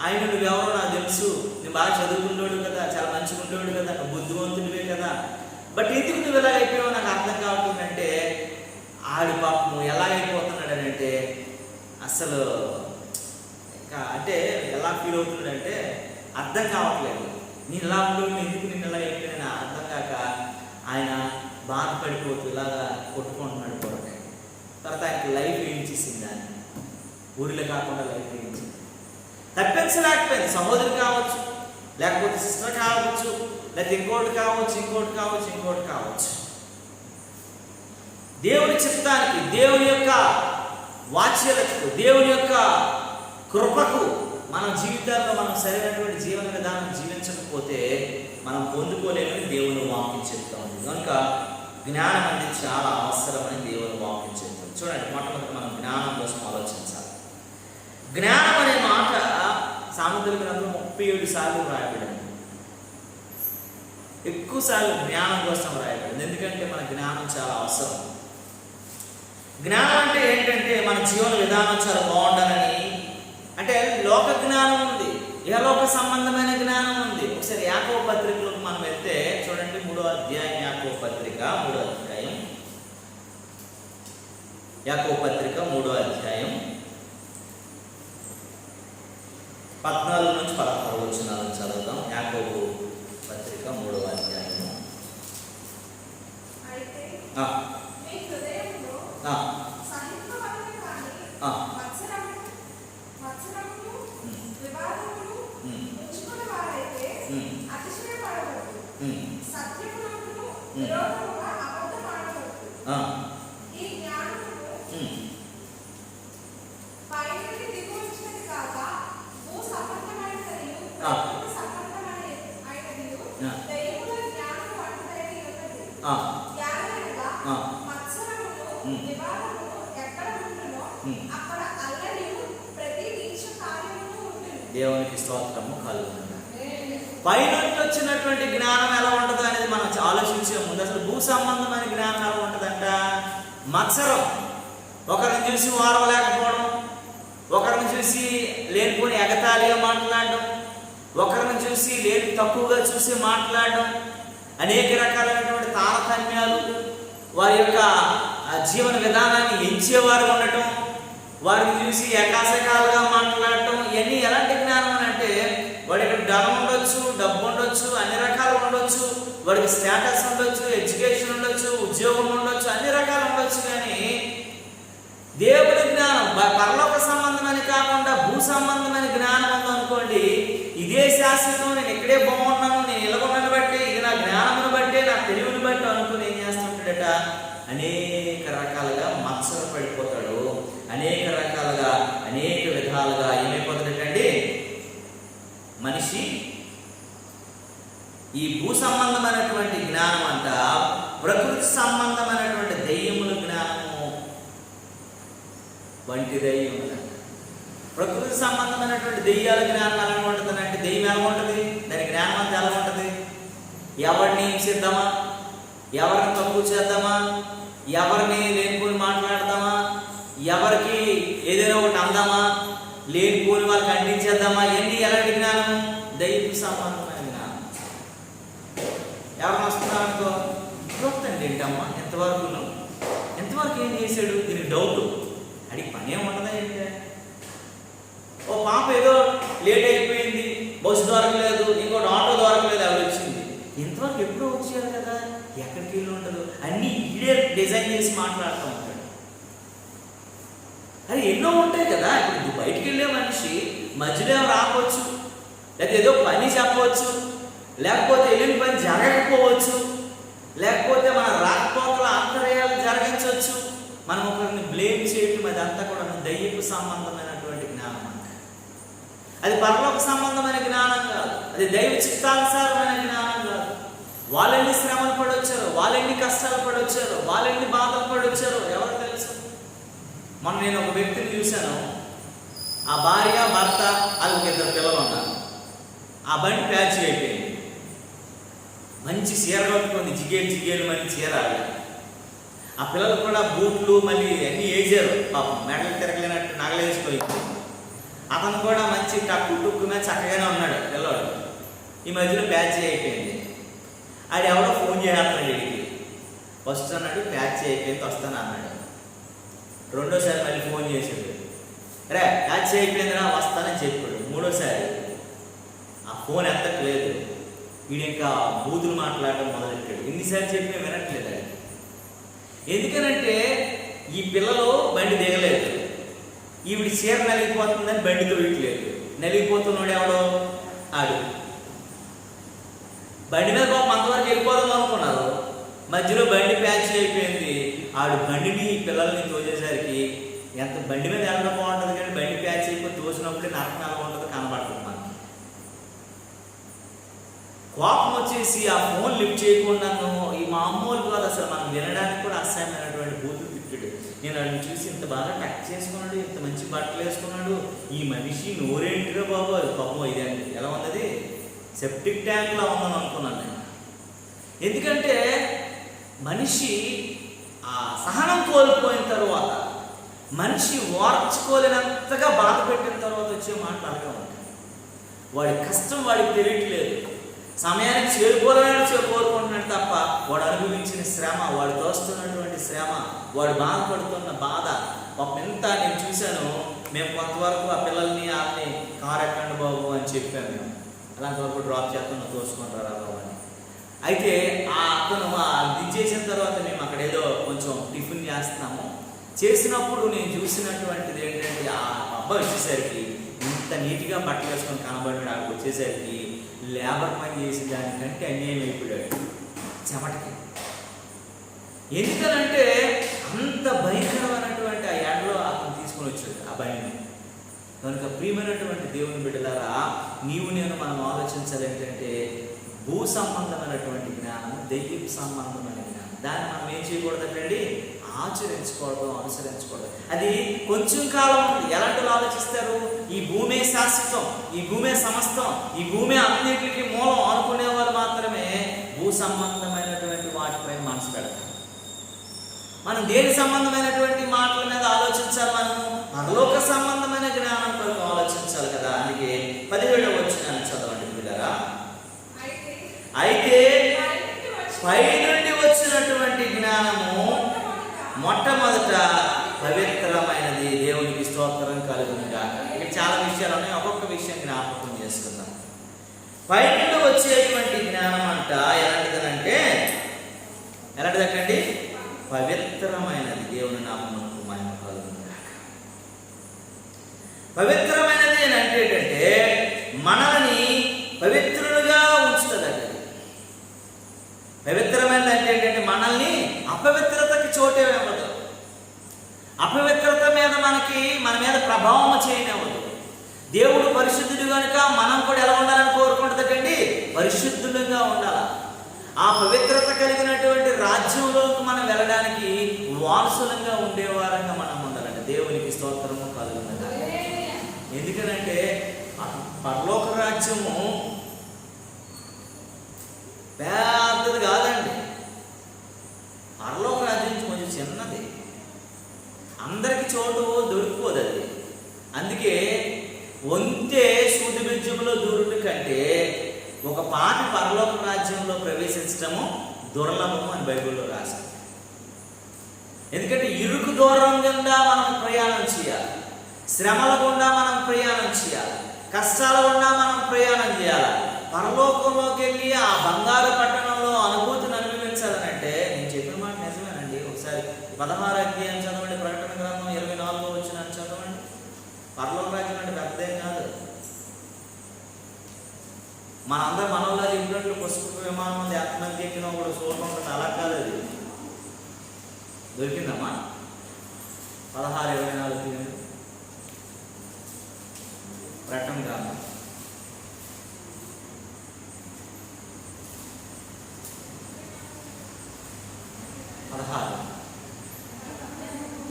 ఆయన నువ్వెవరో నాకు తెలుసు, నేను బాగా చదువుకుంటాడు కదా, చాలా మంచిగా ఉండేవాడు కదా, నువ్వు బుద్ధివంతుడివే కదా, బట్ ఎందుకు నువ్వు ఎలాగైపోయావో నాకు అర్థం కావట్లేదంటే ఆడి పాపం ఎలాగైపోతున్నాడనంటే అసలు అంటే ఎలా ఫీల్ అవుతున్నాడంటే అర్థం కావట్లేదు. నేను ఇలా ఉండవు ఎందుకు నేను ఎలా అయిపోయినా అర్థం కాక ఆయన బాధపడిపోతూ ఇలాగా కొట్టుకుంటున్నాడు కూడా. తర్వాత ఆయనకి లైఫ్ వేయించేసింది. ఆయన ఊరిలో కాకుండా లైఫ్ వేయించింది. తప్పించలేకపోయింది. సహోదరు కావచ్చు, లేకపోతే సిస్టర్ కావచ్చు, లేకపోతే ఇంకోటి కావచ్చు. దేవుని చిత్తానికి, దేవుని యొక్క వాచ్యతకు, దేవుని యొక్క కృపకు మన జీవితాల్లో మనం సరైనటువంటి జీవన విధానం జీవించకపోతే మనం పొందుకోలేమని దేవుని వాక్యం చెప్తా ఉంది. కనుక జ్ఞానం అనేది చాలా అవసరమని దేవుని వాక్యం చెప్తుంది. చూడండి, మొట్టమొదటి మనం జ్ఞానం కోసం ఆలోచించాలి. జ్ఞానం అనే మాట సామెతల గ్రంథంలో 37 సార్లు రాయబడింది. ఎక్కువ సార్లు జ్ఞానం కోసం రాయబడింది. ఎందుకంటే మన జ్ఞానం చాలా అవసరం. జ్ఞానం అంటే ఏంటంటే మన జీవన విధానం చాలా బాగుండాలని. అంటే లోక జ్ఞానం ఉంది, ఇహలోక సంబంధమైన జ్ఞానం ఉంది. ఒకసారి యాకోబు పత్రికలోకి మనం వెళ్తే చూడండి, 3వ అధ్యాయం, యాకోబు పత్రిక 3వ అధ్యాయం, యాకోబు పత్రిక 3వ అధ్యాయం 14 నుంచి 16 వచనాలను చదువుతాం. యాకోబు పత్రిక 3వ అధ్యాయము. దేవునికి స్తోత్రము కలుగుతుంది. పైనుంచి వచ్చినటువంటి జ్ఞానం ఎలా ఉంటుంది అనేది మనం ఆలోచించే ముందు అసలు భూ సంబంధమైన జ్ఞానం ఎలా ఉంటుందంట? మత్సరం, ఒకరిని చూసి వారవలేకపోవడం, ఒకరిని చూసి లేనిపోని ఎగతాళిగా మాట్లాడడం, ఒకరిని చూసి లేని తక్కువగా చూసి మాట్లాడడం, అనేక రకాలైనటువంటి తారతమ్యాలు, వారి యొక్క జీవన విధానాన్ని ఎంచేవారు ఉండటం, వారిని చూసి ఏకాశకాలుగా మాట్లాడటం, ఇవన్నీ ఎలాంటి జ్ఞానం అని అంటే వాడికి ధనం ఉండొచ్చు, డబ్బు ఉండొచ్చు, అన్ని రకాలు ఉండొచ్చు, వాడికి స్టేటస్ ఉండొచ్చు, ఎడ్యుకేషన్ ఉండొచ్చు, ఉద్యోగం ఉండొచ్చు, అన్ని రకాలు ఉండొచ్చు. కానీ దేవుడి జ్ఞానం పరలోక సంబంధమని కాకుండా భూ సంబంధమైన జ్ఞానం ఉందనుకోండి, ఇదే శాశ్వతం, నేను ఇక్కడే బాగున్నాను, నేను ఇలాగొన్నని బట్టి, ఇది నా జ్ఞానమును బట్టి, నా తెలివిని బట్టి అనుకుని ఏం చేస్తుంటాడట? అనేక రకాలుగా మత్సర పడిపోతాడు. అనేక రకాలుగా, అనేక విధాలుగా ఏమైపోతాడటండి మనిషి. ఈ భూ సంబంధమైనటువంటి జ్ఞానం అంట ప్రకృతి సంబంధమైనటువంటి దెయ్యముల జ్ఞానము వంటిదై ఉన్నదంట. ప్రకృతి సంబంధమైనటువంటి దెయ్యాల జ్ఞానం ఎలా ఉంటుంది అంటే, దెయ్యం ఎలా ఉంటుంది, దాని జ్ఞానం అంతా ఎలా ఉంటుంది? ఎవరిని హింసిద్దామా, ఎవరిని తక్కువ చేద్దామా, ఎవరిని లేనిపోని మాట్లాడదామా, ఎవరికి ఏదైనా ఒకటి అందామా, లేనిపోని వాళ్ళకి అందించేద్దామా, ఇవన్నీ ఎలాంటి జ్ఞానం? దైవ సంబంధమైన జ్ఞానం. ఎవరిని వస్తున్నారనుకో, చూస్తండి ఏంటమ్మా, ఎంతవరకు ఏం చేశాడు, దీనికి డౌట్, అడిగి పని ఏమి ఉండదా ఏంటంటే, ఓ పాప ఏదో లేట్ అయిపోయింది, బస్సు దొరకలేదు, ఇంకోటి ఆటో దొరకలేదు, అవి వచ్చింది, ఎంతవరకు పరలోకానికి ఎప్పుడో వచ్చేయాలి కదా, ఎక్కడికి వెళ్ళి ఉండదు, అన్నీ ఈడే డిజైన్ చేసి మాట్లాడుతూ ఉంటాడు. అది ఎన్నో ఉంటాయి కదా. ఇప్పుడు బయటికి వెళ్ళే మనిషి మధ్యలో ఏమో రావచ్చు, లేకపోతే ఏదో పని చెప్పవచ్చు, లేకపోతే వెళ్ళిన పని జరగకపోవచ్చు, లేకపోతే మన రాకపోకల అంతర్యాలు జరగచ్చు. మనం ఒకరిని బ్లేమ్ చేయటం అదంతా కూడా దయ్యపు సంబంధమైనటువంటి జ్ఞానం అంట. అది పరలోక సంబంధమైన జ్ఞానం కాదు, అది దైవ చిత్తానుసారమైన జ్ఞానం కాదు. వాళ్ళెన్ని శ్రమలు పడొచ్చారో, వాళ్ళెన్ని కష్టాలు పడొచ్చారో, వాళ్ళెన్ని బాధలు పడొచ్చారో ఎవరు తెలుసు. మొన్న నేను ఒక వ్యక్తిని చూశాను, ఆ భార్య భర్త అది ఒక 2 పిల్లలు ఉన్నారు. ఆ బండి ప్యాచ్ అయిపోయింది, మంచి చీర కట్టుకుంది, జిగేలు మంచి చీర. ఆ పిల్లలు కూడా బూట్లు మళ్ళీ అన్నీ వేసారు, పాపం మెడలు తిరగలేనట్టు నగలేసిపోయింది. అతను కూడా మంచి టక్కు టుక్కున చక్కగానే ఉన్నాడు పిల్లవాడు. ఈ మధ్యలో ప్యాచ్ అయిపోయింది. అది ఎవడో ఫోన్ చేస్తున్నాడు వీడికి. ఫస్ట్ అన్నాడు ప్యాచ్ అయిపోయింది వస్తాను అన్నాడు. రెండోసారి మళ్ళీ ఫోన్ చేసాడు, రే ప్యాచ్ అయిపోయిందిరా వస్తానని చెప్పాడు. మూడోసారి ఆ ఫోన్ ఎత్తట్లేదు, వీడు ఇంకా బూతులు మాట్లాడడం మొదలెట్టాడు. ఎన్నిసార్లు చెప్పినా వినట్లేదు అది. ఎందుకనంటే ఈ పిల్లలు బండి దిగలేదు, ఈవిడ చీర నలిగిపోతుందని బండి తోయట్లేదు. నలిగిపోతున్నాడు ఎవడో ఆడు. బండి మీద పాపం అంతవరకు వెళ్ళిపోదాం అనుకున్నారు, మధ్యలో బండి ప్యాచ్ అయిపోయింది. ఆడు బండిని పిల్లల్ని తోసేసరికి ఎంత బండి మీద వెళ్ళడం బాగుంటుంది, కానీ బండి ప్యాచ్ అయిపోయి తోసినప్పుడే నరకం ఎలా ఉంటుంది కనబడుతుంది మనకి. కోపం వచ్చేసి ఆ ఫోన్ లిఫ్ట్ చేయకుండాను ఈ మామూలు కాదు అసలు, మనం వినడానికి కూడా అసహ్యమైనటువంటి బూతులు తిట్టాడు. నేను అడిగి చూసి ఇంత బాగా టక్ చేసుకున్నాడు, ఇంత మంచి బట్టలు వేసుకున్నాడు, ఈ మనిషి నోరేంటిరో బాబు, పాపం ఇది ఎలా ఉన్నది సెప్టిక్ ట్యాంక్లా ఉందని అనుకున్నాను నేను. ఎందుకంటే మనిషి ఆ సహనం కోల్పోయిన తర్వాత, మనిషి ఓర్చుకోలేనంతగా బాధ పెట్టిన తర్వాత వచ్చే మాటలు అలాగే ఉంటాయి. వాడి కష్టం వాడికి తెలియట్లేదు, సమయానికి కోరుకుంటున్నాడు తప్ప వాడు అనుభవించిన శ్రమ, వాడు తోస్తున్నటువంటి శ్రమ, వాడు బాధపడుతున్న బాధ పాపం ఎంత. నేను చూశాను, మేము కొంతవరకు ఆ పిల్లల్ని ఆమె కారు ఎక్కండి బాబు అని చెప్పాను. మేము అలాంటి వరకు డ్రాప్ చేస్తున్నా, తోసుకుంటారా బాబు అని. అయితే ఆ అతను దించేసిన తర్వాత మేము అక్కడ ఏదో కొంచెం టిఫిన్ చేస్తున్నాము. చేసినప్పుడు నేను చూసినటువంటిది ఏంటంటే, ఆ అబ్బాయి వచ్చేసరికి ఇంత నీట్గా బట్టలు వేసుకొని కనబడినాడు. అక్కడికి వచ్చేసరికి లేబర్ పని చేసి దానికంటే అన్యాయం అయిపోయాడు చెమటకి. ఎందుకనంటే అంత భయంకరమైనటువంటి ఆ ఎండలో అతను తీసుకొని వచ్చాడు ఆ బండిని. కనుక ప్రియమైనటువంటి దేవుని బిడ్డలారా, నీవు నేను మనం ఆలోచించాలి ఏంటంటే, భూ సంబంధమైనటువంటి జ్ఞానం, దైవ సంబంధమైన జ్ఞానం, దాన్ని మనం ఏం చేయకూడదండి, ఆచరించకూడదు, అనుసరించకూడదు. అది కొంచెం కాలం ఉంది. ఎలాంటి ఆలోచిస్తారు, ఈ భూమి శాశ్వతం, ఈ భూమి సమస్తం, ఈ భూమి అన్నింటికి మూలం అనుకునే వాళ్ళు మాత్రమే భూ సంబంధమైనటువంటి వాటిపై మనసు పెడతారు. మనం దేని సంబంధమైనటువంటి మాటల మీద ఆలోచించాలి, మనము పరలోక సంబంధమైన జ్ఞానం కొరకు ఆలోచించాలి కదా. అందుకే 17వ వచనాన్ని చదవండి పిల్లరా. అయితే పై నుండి వచ్చినటువంటి జ్ఞానము మొట్టమొదట పవిత్రమైనది, దేవునికి స్తోత్రం కలుగును గాక. ఇక్కడ చాలా విషయాలు ఉన్నాయి, ఒక్కొక్క విషయం జ్ఞాపకం చేసుకుందాం. పై నుండి వచ్చేటువంటి జ్ఞానం అంట ఎలాంటిదనంటే, ఎలాంటిదండి, పవిత్రమైనది. దేవుని నామమునకు మహిమ కలుగును గాక. పవిత్రమైనది అని అంటే ఏంటంటే, మనల్ని పవిత్రులుగా ఉంచుతుంది. పవిత్రమైనది అంటే ఏంటంటే, మనల్ని అపవిత్రతకి చోటేవ్వదు, అపవిత్రత మీద మన మీద ప్రభావం చేయనివ్వదు. దేవుడు పరిశుద్ధుడు కనుక మనం కూడా ఎలా ఉండాలని కోరుకుంటుందండి, పరిశుద్ధులుగా ఉండాలి. ఆ పవిత్రత కలిగినటువంటి రాజ్యంలోకి మనం వెళ్ళడానికి వారసులంగా ఉండేవారంగా మనం ఉండాలండి. దేవునికి స్తోత్రము కలుగును గాక. ఎందుకనంటే పరలోక రాజ్యము పెద్దది కాదండి, పరలోక రాజ్యం కొంచెం చిన్నది, అందరికి చోటు దొరికిపోదు అది. అందుకే వంతే సూది బీజంలో దూరుడు కంటే ఒక పాపి పరలోక రాజ్యంలో ప్రవేశించడము దుర్లభము అని బైబిల్లో రాశారు. ఎందుకంటే ఇరుకు దూరం గుండా మనం ప్రయాణం చేయాలి, శ్రమల గుండా మనం ప్రయాణం చేయాలి, కష్టాల గుండా మనం ప్రయాణం చేయాలి. పరలోకంలోకి వెళ్ళి ఆ బంగారు పట్టణంలో 16 అధ్యాయం చదవండి, ప్రకటన గ్రంథం 24 వచ్చిన చదవండి. పరలోక రాజ్యం అంటే పెద్దదేం కాదు. మనందరూ మనలో చెప్పినట్లు పుష్పక విమానం ఉంది, ఎంతమంది ఎక్కినా కూడా చూడటం ఉంటుంది. అలా కాదు, అది దొరికిందమ్మా. 16:24 తీయండి, ప్రకటన గ్రంథం 16,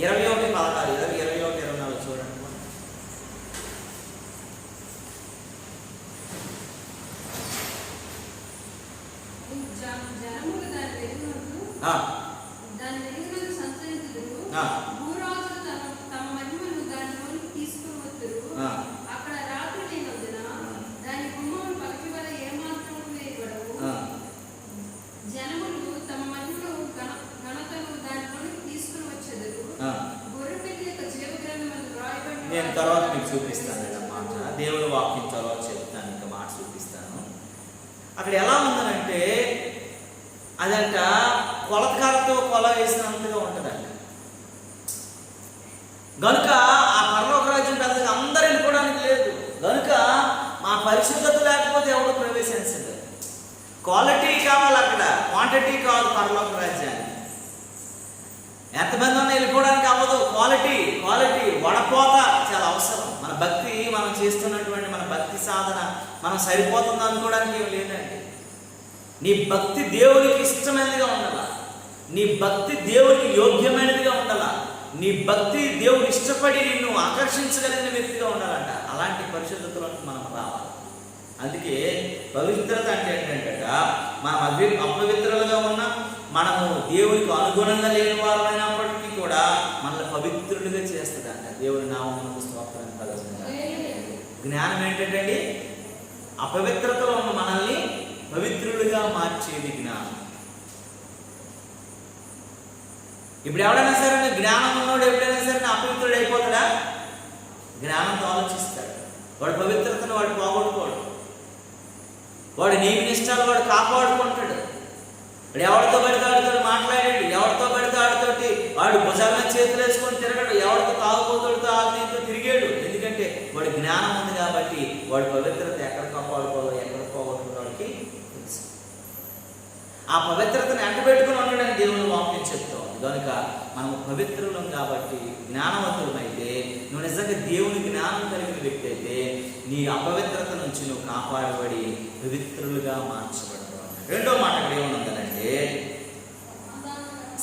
21, 16, 21, 24 చూడండి. అక్కడ రాత్రి లేనందున దాని గుమ్మములు పక్షి వల్ల ఏమాత్రం వేయబడవు. జనములు తమ మహిమను ఘనతను దానిలోనికి తీసుకుని వచ్చేదరు. గొర్రెపిల్ల యొక్క జీవగ్రంథమందు రాయబడిన నేను తర్వాత మీకు చూపిస్తాను అన్నమాట. దేవుని వాక్యం తర్వాత చెప్తాను, ఇంకా మాట చూపిస్తాను. అక్కడ ఎలా ఉందనంటే అదంట కొలతకాలతో కొల వేసినంతగా ఉంటుందంట. గనుక ఆ పరలోక రాజ్యం పెద్దగా అందరూ వెళ్ళిపోవడానికి లేదు. గనుక మా పరిశుద్ధత లేకపోతే ఎవరు ప్రవేశించలేదు. క్వాలిటీ కావాలి అక్కడ, క్వాంటిటీ కావాలి. పరలోక రాజ్యాన్ని ఎంతమంది ఉన్నా వెళ్ళిపోవడానికి అవ్వదు. క్వాలిటీ వడపోత చాలా అవసరం. మన భక్తి, మనం చేస్తున్నటువంటి మన భక్తి సాధన మనం సరిపోతుంది అనుకోవడానికి ఏం లేదండి. నీ భక్తి దేవునికి ఇష్టమైనదిగా ఉండాలా, నీ భక్తి దేవునికి యోగ్యమైనదిగా ఉండాలా, నీ భక్తి దేవుడు ఇష్టపడి నిన్ను ఆకర్షించగలిగిన వ్యక్తిగా ఉండాలంట. అలాంటి పరిశుద్ధతలోకి మనం రావాలి. అందుకే పవిత్రత అంటే ఏంటంటే మనం అపవిత్రులుగా ఉన్నా, మనము దేవునికి అనుగుణంగా లేని వారమైనప్పటికీ కూడా మనల్ని పవిత్రులుగా చేస్తుందంట. దేవుని నామమునకు స్తోత్రం కలుగుతుంది. జ్ఞానం ఏంటంటే అపవిత్రతలో ఉన్న మనల్ని పవిత్రులుగా మార్చేది జ్ఞానం. ఇప్పుడు ఎవడైనా సరే జ్ఞానం ఉన్నోడు ఎప్పుడైనా సరే అపవిత్రుడు అయిపోతాడా? జ్ఞానంతో ఆలోచిస్తాడు. వాడు పవిత్రతను వాడు పోగొట్టుకోడు. వాడు నీకు నిష్టాలు వాడు కాపాడుకుంటాడు. వాడు ఎవరితో పడితే ఆడుతాడు మాట్లాడాడు, ఎవరితో పడితే ఆడుతోటి వాడు భుజాల చేతులు వేసుకొని తిరగడు, ఎవరితో తాగుపోతాడుతో ఆడుతూ తిరిగాడు. ఎందుకంటే వాడి జ్ఞానం ఉంది కాబట్టి వాడు పవిత్రత ఎక్కడ కాపాడుకోవాలో ఎక్కడ పోగొట్టుకోవడానికి తెలుసు. ఆ పవిత్రతను ఎంటబెట్టుకుని ఉండడానికి దేవుని వాక్యం చెప్తాం. కనుక మనము పవిత్రులం కాబట్టి, జ్ఞానవంతులమైతే, నువ్వు నిజంగా దేవుని జ్ఞానం కలిగిన వ్యక్తి అయితే నీ అపవిత్రత నుంచి నువ్వు కాపాడబడి పవిత్రులుగా మార్చబడతావు. రెండో మాట ఇక్కడ ఏమనుందంటే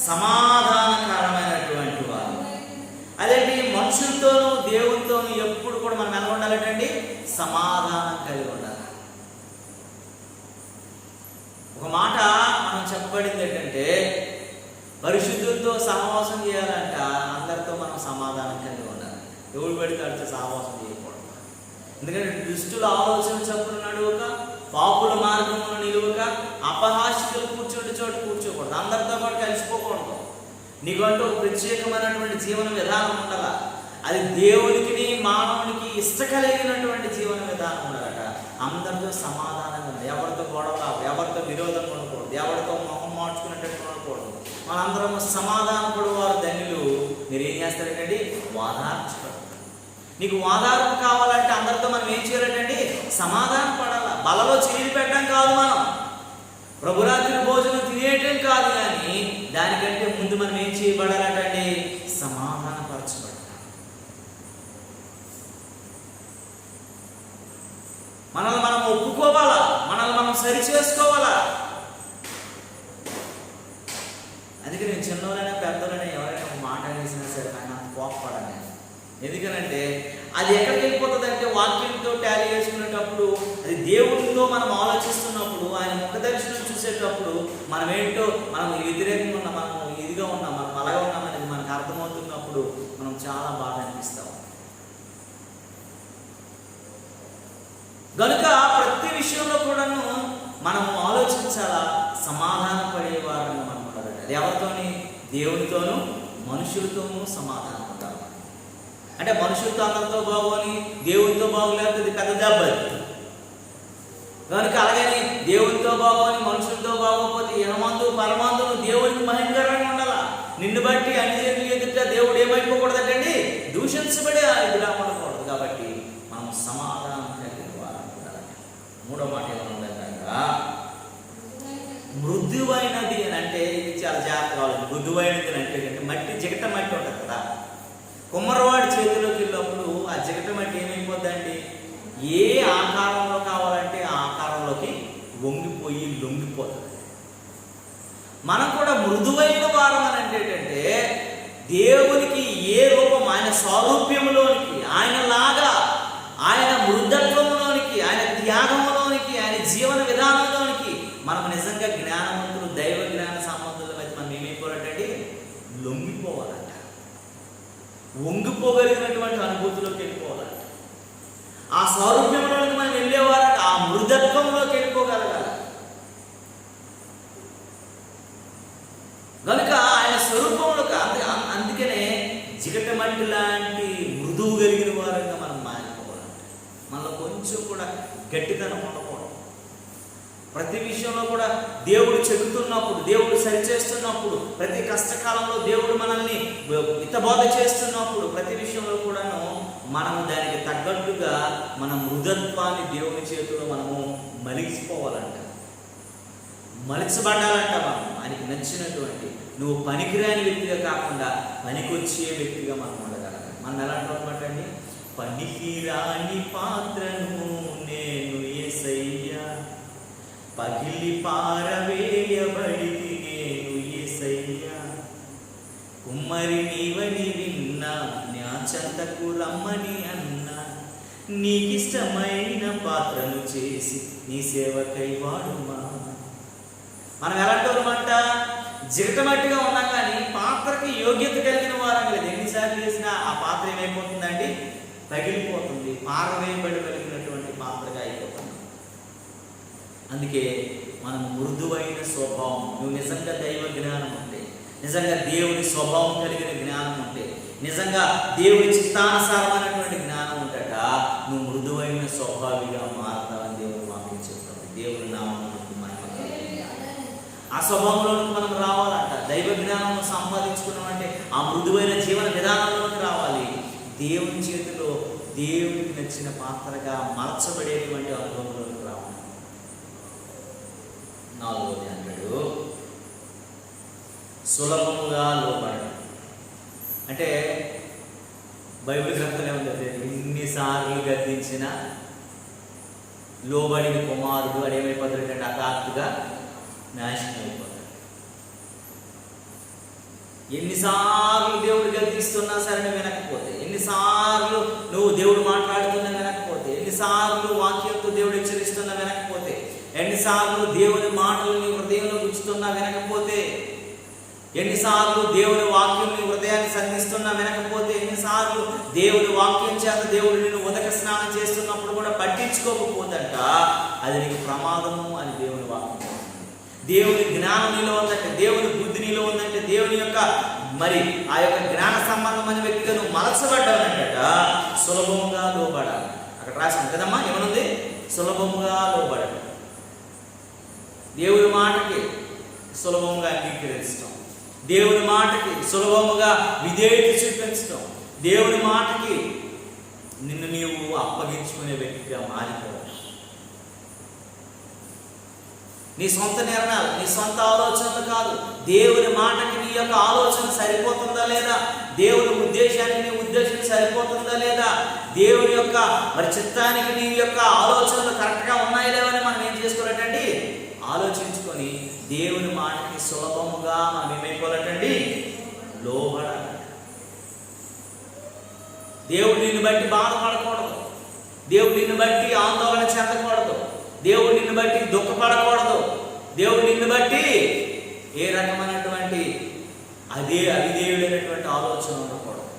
సమాధానకరమైనటువంటి వారు. అదేంటి? మనుషులతోనూ దేవునితోనూ ఎప్పుడు కూడా మనం ఎలా ఉండాలంటే సమాధానం కలిగి ఉండాలి. ఒక మాట మనం చెప్పబడింది ఏంటంటే పరిశుద్ధులతో సహవాసం చేయాలంట. అందరితో మనం సమాధానం కలిగి ఉండాలి. ఎవడు పడితే అడితే సహవాసం చేయకూడదు. ఎందుకంటే దుష్టుల ఆలోచన చప్పున నడువక, పాపుల మార్గమును నిలువక, అపహాస్యులు కూర్చోటి చోటు కూర్చోకూడదు. అందరితో పాటు కలిసిపోకూడదు. నీకంటూ ఒక ప్రత్యేకమైనటువంటి జీవన విధానం ఉండాల. అది దేవునికి మానవునికి ఇష్ట కలిగినటువంటి జీవన విధానం ఉండాలట. అందరితో సమాధానంగా ఉండాలి. ఎవరితో గొడవ, ఎవరితో విరోధంగా ఉండకూడదు, ఎవరితో మొహం మార్చుకునేటట్టు ఉండకూడదు. మనందరం సమాధాన పడువారు ధన్యులు. మీరు ఏం చేస్తారంటే వాదార్చుకోండి. నీకు వాదార్పు కావాలంటే అందరితో మనం ఏం చేయాలంటే సమాధానం పడాలి. బలలో చేయి పెట్టడం కాదు, మనం ప్రభురాత్రి భోజనం తినేయటం కాదు, కానీ దానికంటే ముందు మనం ఏం చేయబడాలంటే సమాధానపరచబడాలి. మనల్ని మనం ఒప్పుకోవాలా, మనల్ని మనం సరి చేసుకోవాలా. అందుకే నేను చిన్నోళ్ళైనా పెద్దోళ్ళైనా ఎవరైనా ఒక మాట వేసినా సరే నాకు అంత కోపపడాను. ఎందుకనంటే అది ఎక్కడికి వెళ్ళిపోతుంది అంటే వాక్యంతో టాలీ చేసుకునేటప్పుడు, అది దేవుడితో మనం ఆలోచిస్తున్నప్పుడు, ఆయన ముఖ దర్శనం చూసేటప్పుడు మనం ఏంటో, మనం వ్యతిరేకంగా ఉన్నాం, మనం ఇదిగా ఉన్నాం, మనం అలాగా ఉన్నామనేది మనకు అర్థమవుతున్నప్పుడు మనం చాలా బాగా అనిపిస్తాం. కనుక ప్రతి విషయంలో కూడాను మనం ఆలోచించాలా, సమాధాన పడేవారని మనం ఉండాలి. అది ఎవరితోని? దేవునితోనూ మనుషులతోనూ సమాధానం ఉండాలి. అంటే మనుషులతో అందరితో బాగోని దేవునితో బాగోలేకపోతే పెద్ద దెబ్బ. కనుక అలాగని దేవునితో బాగోని మనుషులతో బాగోకపోతే ఇనమందు పరమందు దేవునికి భయంకరంగా ఉండాలా. నిన్ను బట్టి అన్ని జనుల ఎదుట దేవుడు ఏమైపోకూడదండి, దూషించబడి ఎదురా ఉండకూడదు. కాబట్టి మనం సమాధానం కలిగిన వారు ఉండాలండి. మూడో మాట ఏమన్నా, మృదువైనది అని అంటే ఇది చాలా జాగ్రత్త కావాలి. మృదువైనది అని అంటే మట్టి జిగట మట్టి ఉంటుంది కదా, కుమ్మరవాడి చేతిలోకి వెళ్ళినప్పుడు ఆ జిగట మట్టి ఏమైపోద్దండి, ఏ ఆకారంలో కావాలంటే ఆ ఆకారంలోకి వంగిపోయి లొంగిపోతుంది. మనం కూడా మృదువైన వారం అని అంటే ఏంటంటే దేవునికి ఏ రూపం, ఆయన స్వరూప్యంలోనికి, ఆయనలాగా, ఆయన మృదత్వంలోనికి, ఆయన త్యాగంలోనికి, ఆయన జీవన విధానంలోనికి మనం నిజంగా జ్ఞానవంతులు, దైవ జ్ఞాన సంబంధుల అయితే మనం ఏమైపోవాలంటే లొంగిపోవాలంట, వంగిపోగలిగినటువంటి అనుభూతిలోకి వెళ్ళిపోవాలంట. ఆ స్వరూప్యంలోకి మనం వెళ్ళేవారంట, ఆ మృదత్వంలోకి వెళ్ళిపోగలగాలి. కనుక ఆయన స్వరూపంలో అందుకనే జిగట మట్టి లాంటి మృదువు కలిగిన వారంగా మనం మారిపోవాలంట. మనలో కొంచెం కూడా గట్టితనం ఉండకూడదు. ప్రతి విషయంలో కూడా దేవుడు చెబుతున్నప్పుడు, దేవుడు సరిచేస్తున్నప్పుడు, ప్రతి కష్టకాలంలో దేవుడు మనల్ని హితబోధ చేస్తున్నప్పుడు ప్రతి విషయంలో కూడాను మనము దానికి తగ్గట్టుగా మన మృదత్వాన్ని దేవుని చేతిలో మనము మలిచిపోవాలంట, మలిచబడాలంట. మనం ఆయనకి నచ్చినటువంటి, నువ్వు పనికిరాని వ్యక్తిగా కాకుండా పనికొచ్చే వ్యక్తిగా మనం ఉండగలగాలి. మనం ఎలాంటి అనమాట అండి, పనికిరాని పాత్రను నేను యేసయ్యా, పగిలి పారవేయబడితి నేను యేసయ్యా, కుమ్మరి నీవని విన్నా నా చెంతకు రమ్మని అన్నా, నీకిష్టమైన పాత్రను చేసి నీ సేవకై వాడుమా. మనం ఎలాంటి అనమాట, జిగటమట్టిగా ఉన్నాం కానీ పాత్రకి యోగ్యత కలిగిన వారం లేదు. ఎన్నిసార్లు చేసినా ఆ పాత్ర ఏమైపోతుందండి, పగిలిపోతుంది, పారవేయబడగలిగినటువంటి పాత్రగా అయిపోతుంది. అందుకే మనం మృదువైన స్వభావం, నువ్వు నిజంగా దైవ జ్ఞానం ఉంటే, నిజంగా దేవుని స్వభావం కలిగిన జ్ఞానం ఉంటే, నిజంగా దేవుని చిత్తానుసారమైనటువంటి జ్ఞానం ఉంటట, నువ్వు మృదువైన స్వభావిగా మారుతావని దేవుడు వాక్యం చెప్తాడు. దేవుని నామం ఆ స్వభావంలోకి మనం రావాలంట. దైవ జ్ఞానం సంపాదించుకున్నామంటే ఆ మృదువైన జీవన విధానంలోకి రావాలి. దేవుని చేతిలో దేవునికి నచ్చిన పాత్రగా మార్చబడేటువంటి అనుభవంలోకి రావాలి. నాలుగోది అంటాడు సులభముగా లోబడడం. అంటే బైబిల్ గ్రంథంలో ఏముంది, ఎన్నిసార్లు గద్దించిన లోబడిన కుమారుడు అని ఏమైపోతాడు అంటే హఠాత్తుగా నాశనం అయిపోతాడు. ఎన్నిసార్లు దేవుడు గద్దిస్తున్నా సరే నువ్వు వినకపోతే, ఎన్నిసార్లు నువ్వు దేవుడు మాట్లాడుతున్నా వినకపోతే, ఎన్నిసార్లు వాక్యంతో దేవుడు హెచ్చరిస్తున్నా వినకపోతే, ఎన్నిసార్లు దేవుని మాటలు నీ హృదయంలో గుచ్చుతున్నా వినకపోతే, ఎన్నిసార్లు దేవుని వాక్యం నీ హృదయాన్ని సంధిస్తున్నా వినకపోతే, ఎన్నిసార్లు దేవుని వాక్యం చేత దేవుడు నిన్ను ఉదక స్నానం చేస్తున్నప్పుడు కూడా పట్టించుకోకపోతంట, అది నీకు ప్రమాదము అని దేవుని వాక్యం. దేవుని జ్ఞానం నీలో ఉందంటే, దేవుని బుద్ధి నీలో ఉందంటే, దేవుని యొక్క మరి ఆ యొక్క జ్ఞాన సంబంధమైన వ్యక్తిగా నువ్వు మలచబడ్డానంట, సులభముగా లోబడాలి. అక్కడ రాసింది కదమ్మా, ఏమనుంది, సులభముగా లోబడాలి. దేవుని మాటకి సులభముగా అంగీకరించడం, దేవుని మాటకి సులభముగా విధేయత చూపించడం, దేవుని మాటకి నిన్ను నీవు అప్పగించుకునే వ్యక్తిగా మారిపోవాలి. నీ సొంత నిర్ణయాలు, నీ సొంత ఆలోచనలు కాదు, దేవుని మాటకి నీ యొక్క ఆలోచన సరిపోతుందా లేదా, దేవుని ఉద్దేశానికి నీ ఉద్దేశం సరిపోతుందా లేదా, దేవుని యొక్క మరి చిత్తానికి నీ యొక్క ఆలోచనలు కరెక్ట్గా ఉన్నాయా లేవని మనం ఏం చేసుకోవాలంటండి, ఆలోచించుకొని దేవుని మాటకి సులభముగా మనం ఏమైపోవాలంటండి, లోబడాలి. దేవుడు నిన్ను బట్టి బాధపడకూడదు, దేవుడు నిన్ను బట్టి ఆందోళన చెందకూడదు, దేవుడు నిన్ను బట్టి దుఃఖపడకూడదు, దేవుడు నిన్ను బట్టి ఏ రకమైనటువంటి అవిధేయుడైనటువంటి ఆలోచన ఉండకూడదు.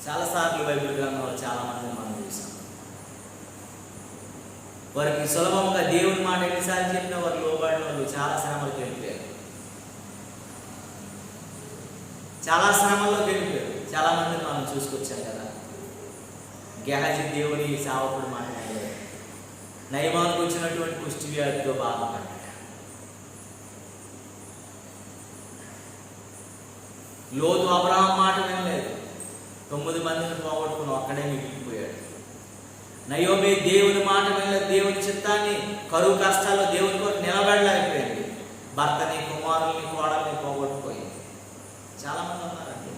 చాలాసార్లు బైబిల్ గ్రంథంలో చాలా మంది మనం చూసాం, వారికి సులభంగా దేవుని మాట ఎన్నిసార్లు చెప్పినా వారు లోబడిన వాళ్ళు చాలా శ్రమలకు వెళ్ళిపోయారు, చాలా శ్రమల్లోకి వెళ్ళిపోయారు. చాలా మందిని మనం చూసుకొచ్చాం కదా. గెహజీ దేవుని సేవకుడు మాట్లాడారు, నయమానికి వచ్చినటువంటి కుష్టి వ్యాధితో బాధపడ్డాడు. లోతు అబ్రహాం మాట వినలేదు, 9 మందిని పోగొట్టుకుని ఒక్కడే మిగిలిపోయాడు. నయోమి దేవుని మాట వినలేదు, దేవుని చిత్తాన్ని, కరువు కష్టాల్లో దేవుని కొరకు నిలబడలేకపోయింది. భర్తని, కుమారుల్ని, కోడల్ని పోగొట్టుపోయింది. చాలా మంది ఉన్నారండి.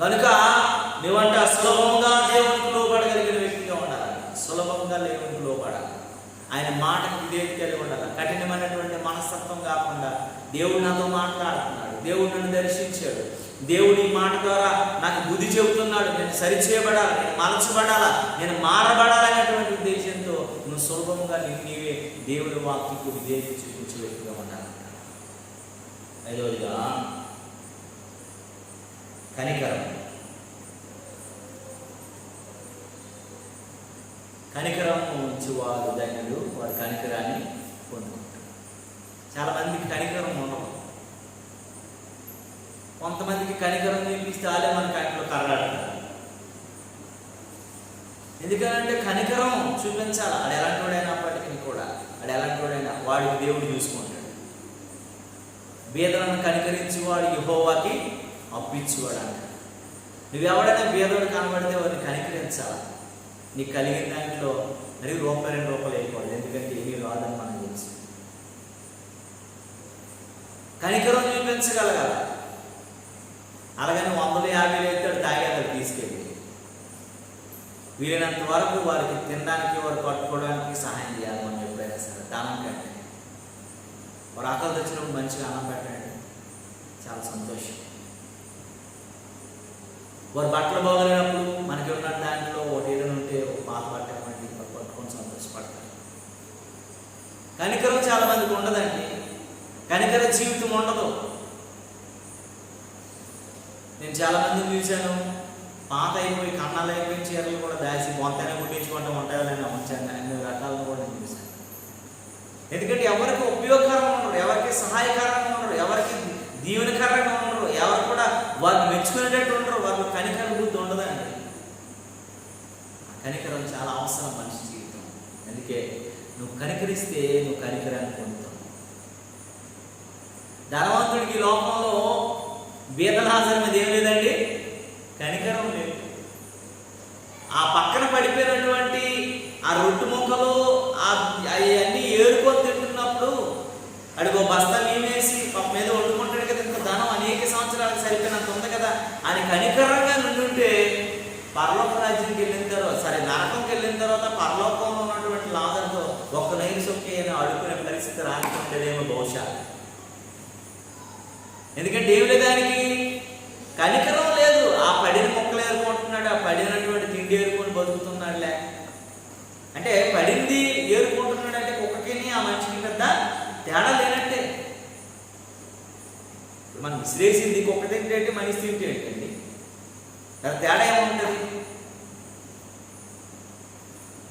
కనుక నువ్వంట సులభంగా దేవునికి లోబడగలిగిన వ్యక్తిగా ఉండాలి. సులభంగా దేవునికి లోబడాలి. ఆయన మాటకు విధేయత కలిగి ఉండాలి. కఠినమైనటువంటి మనస్తత్వం కాకుండా దేవుడు నాతో మాట్లాడుతున్నాడు, దేవుడు నన్ను దర్శించాడు, దేవుడు ఈ మాట ద్వారా నాకు బుద్ధి చెబుతున్నాడు, నేను సరిచేయబడాలి, నేను మలచబడాలా, నేను మారబడాలనేటువంటి ఉద్దేశంతో నువ్వు సులభంగా నీవే దేవుడి వాక్యకు విధేయత చూపించే వ్యక్తిగా ఉండాలి. 5వదిగా కనికరం. కనికరం ఉంచేవారు ధన్యులు, వారి కనికరాన్ని పొందుకుంటారు. చాలా మందికి కనికరం ఉండదు. కొంతమందికి కనికరం చూపిస్తే వాళ్ళే మన కంట్లో కర్రాడతారు. ఎందుకంటే కనికరం చూపించాలి. అది ఎలాంటివాడైనప్పటికీ కూడా, అది ఎలాంటివాడైనా వాడికి దేవుడు చూసుకుంటాడు. బీదలను కనికరించి వాడు యెహోవాకి అప్పించేవాడు అంటాడు. నువ్వెవడైనా బీదోడు కనబడితే వాడిని కనికరించాలి. నీకు కలిగిన దాంట్లో మరి రూపాయి 2 రూపాయలు వేయకూడదు, ఎందుకంటే ఏమీ రాదని మనకు తెలుసు. కనికరం చూపించగలగాల. అలాగని 150 ఎత్తాడు తాగేదాన్ని తీసుకెళ్ళి వీలైనంత వరకు వారికి తినడానికి, వారు కట్టుకోవడానికి సహాయం చేయాలి. మనం ఎప్పుడైనా సరే దానం కంటే వారు ఆకలి తెచ్చినప్పుడు మంచిగా అన్నం పెట్టండి, చాలా సంతోషం. వారు బట్టలు బాగలేనప్పుడు మనకి ఉన్న దాంట్లో ఒకటి ఏదైనా ఉంటే ఒక పాత బట్ట ఇవ్వండి, వారు పట్టుకొని సంతోషపడతారు. కనికరం చాలా మందికి ఉండదండి. కనికర జీవితం ఉండదు. నేను చాలా మందిని చూశాను, పాత అయిపోయి కన్నాలు అయిపోయి చీరలు కూడా దాచి మొత్తాన్ని కుట్టించుకుంటూ ఉంటాయని ఉంచాను. అన్ని రకాలను కూడా నేను చూశాను. ఎందుకంటే ఎవరికి ఉపయోగకరంగా ఉండరు, ఎవరికి సహాయకరంగా ఉండరు, ఎవరికి దీవెనకరంగా ఉండరు, ఎవరు కూడా వారిని మెచ్చుకునేటట్టు ఉండరు. వారికి కనికరం బుద్ధి ఉండదండి. కనికరం చాలా అవసరం మనిషి జీవితం. అందుకే నువ్వు కనికరిస్తే నువ్వు కనికరాన్ని పొందుతావు. ధనవంతుడికి లోకంలో బీదలాజర్ మీద ఏం లేదండి, కనికరం లేదు. ఆ పక్కన పడిపోయినటువంటి ఆ రొట్టు ముక్కలు అవన్నీ ఏరుకొని తింటున్నప్పుడు అడిగో బస్తా నీవేసి పప్పు మీద వండుకుంటాడు కదా, ఇంత ధనం అనేక సంవత్సరాలకు సరిపోయినంత ఉంది కదా అని కనికరంగా నుండుంటే పరలోక రాజ్యానికి వెళ్ళిన తర్వాత, సరే నరకంకి వెళ్ళిన తర్వాత పరలోకంలో ఉన్నటువంటి లాజర్తో ఒక్క నైరు సొక్కి అడుక్కునే పరిస్థితి రాకుండేదేమో బహుశా. ఎందుకంటే ఏమి లేదు, దానికి కనికరం లేదు. ఆ పడిన మొక్కలు ఏరుకుంటున్నాడు, ఆ పడినటువంటి తిండి ఏరుకొని బతుకుతున్నాడులే. అంటే పడింది ఏరుకుంటున్నాడు అంటే కుక్కకి ఆ మనిషికి పెద్ద తేడా లేనట్టే. మనం విసిరేసింది కుక్క తింటే మనిషి తింటే ఏంటండి, తేడా ఏముంటుంది?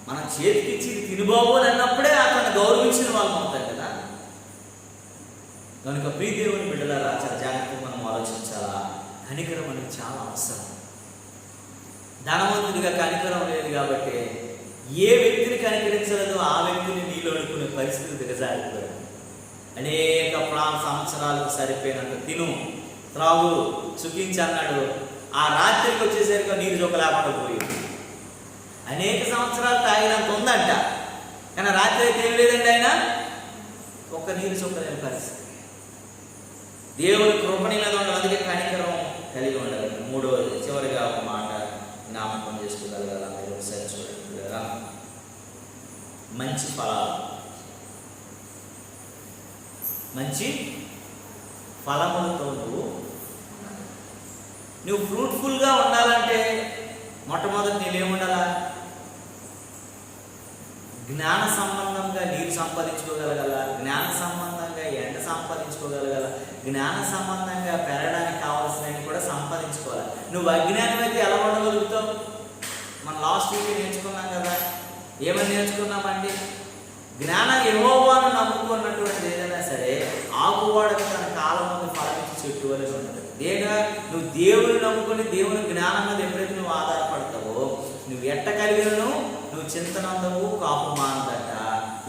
మనం చేతికిచ్చి తినుబాబు అని అన్నప్పుడే అతను గౌరవించిన వాళ్ళు అవుతారు కదా. కనుక ప్రియదేవుని బిడ్డలారా చాలా జాగ్రత్తగా మనం ఆలోచించాలా. కనికరం అనేది చాలా అవసరం. ధనవంతుడిగా కనికరం లేదు కాబట్టి ఏ వ్యక్తిని కనికరించలేదో ఆ వ్యక్తిని నీళ్ళు అడుక్కునే పరిస్థితి దిగజారిపోయాడు. అనేక సంవత్సరాలకు సరిపోయినంత తిను, త్రాగు, సుఖించి అన్నాడు. ఆ రాత్రికి వచ్చేసరికి నీరు చొక్క లేకుండా పోయింది. అనేక సంవత్సరాలు తాగినంత ఉందంట, కానీ రాత్రి అయితే ఏం లేదండి, ఆయన ఒక్క నీరు చొక్క లేని పరిస్థితి. దేవుడి కృపణి మీద ఉండాలి. అందుకే కనికరం కలిగి ఉండాలి. 3వది చివరిగా ఒక మాట జ్ఞాపకం చేసుకోగలగాల. మీరు ఒకసారి చూడండి కదా, మంచి ఫలాలు. మంచి ఫలములతో నువ్వు ఫ్రూట్ఫుల్గా ఉండాలంటే మొట్టమొదటి నీళ్ళేముండాలా? జ్ఞాన సంబంధంగా నీరు సంపాదించుకోగలగల, జ్ఞాన సంబంధంగా ఎండ సంపాదించుకోగలగల, జ్ఞాన సంబంధంగా పెరగడానికి కావాల్సినవి కూడా సంపాదించుకోవాలి. నువ్వు అజ్ఞానం అయితే ఎలా ఉండగలుగుతావు? మనం లాస్ట్ వీక్ నేర్చుకున్నాం కదా. ఏమని నేర్చుకున్నామండి? జ్ఞానం యెహోవాను నమ్ముకున్నటువంటి ఏదైనా సరే ఆకువాడక తన కాలం ముందు ఫలమించి చెట్టు వలె ఉంటుంది. నువ్వు దేవుని నమ్ముకుని దేవుని జ్ఞానం మీద ఎప్పుడైతే నువ్వు ఆధారపడతావో నువ్వు ఎట్ట కలిగినను నువ్వు చింతనందవు కాపు మానదట.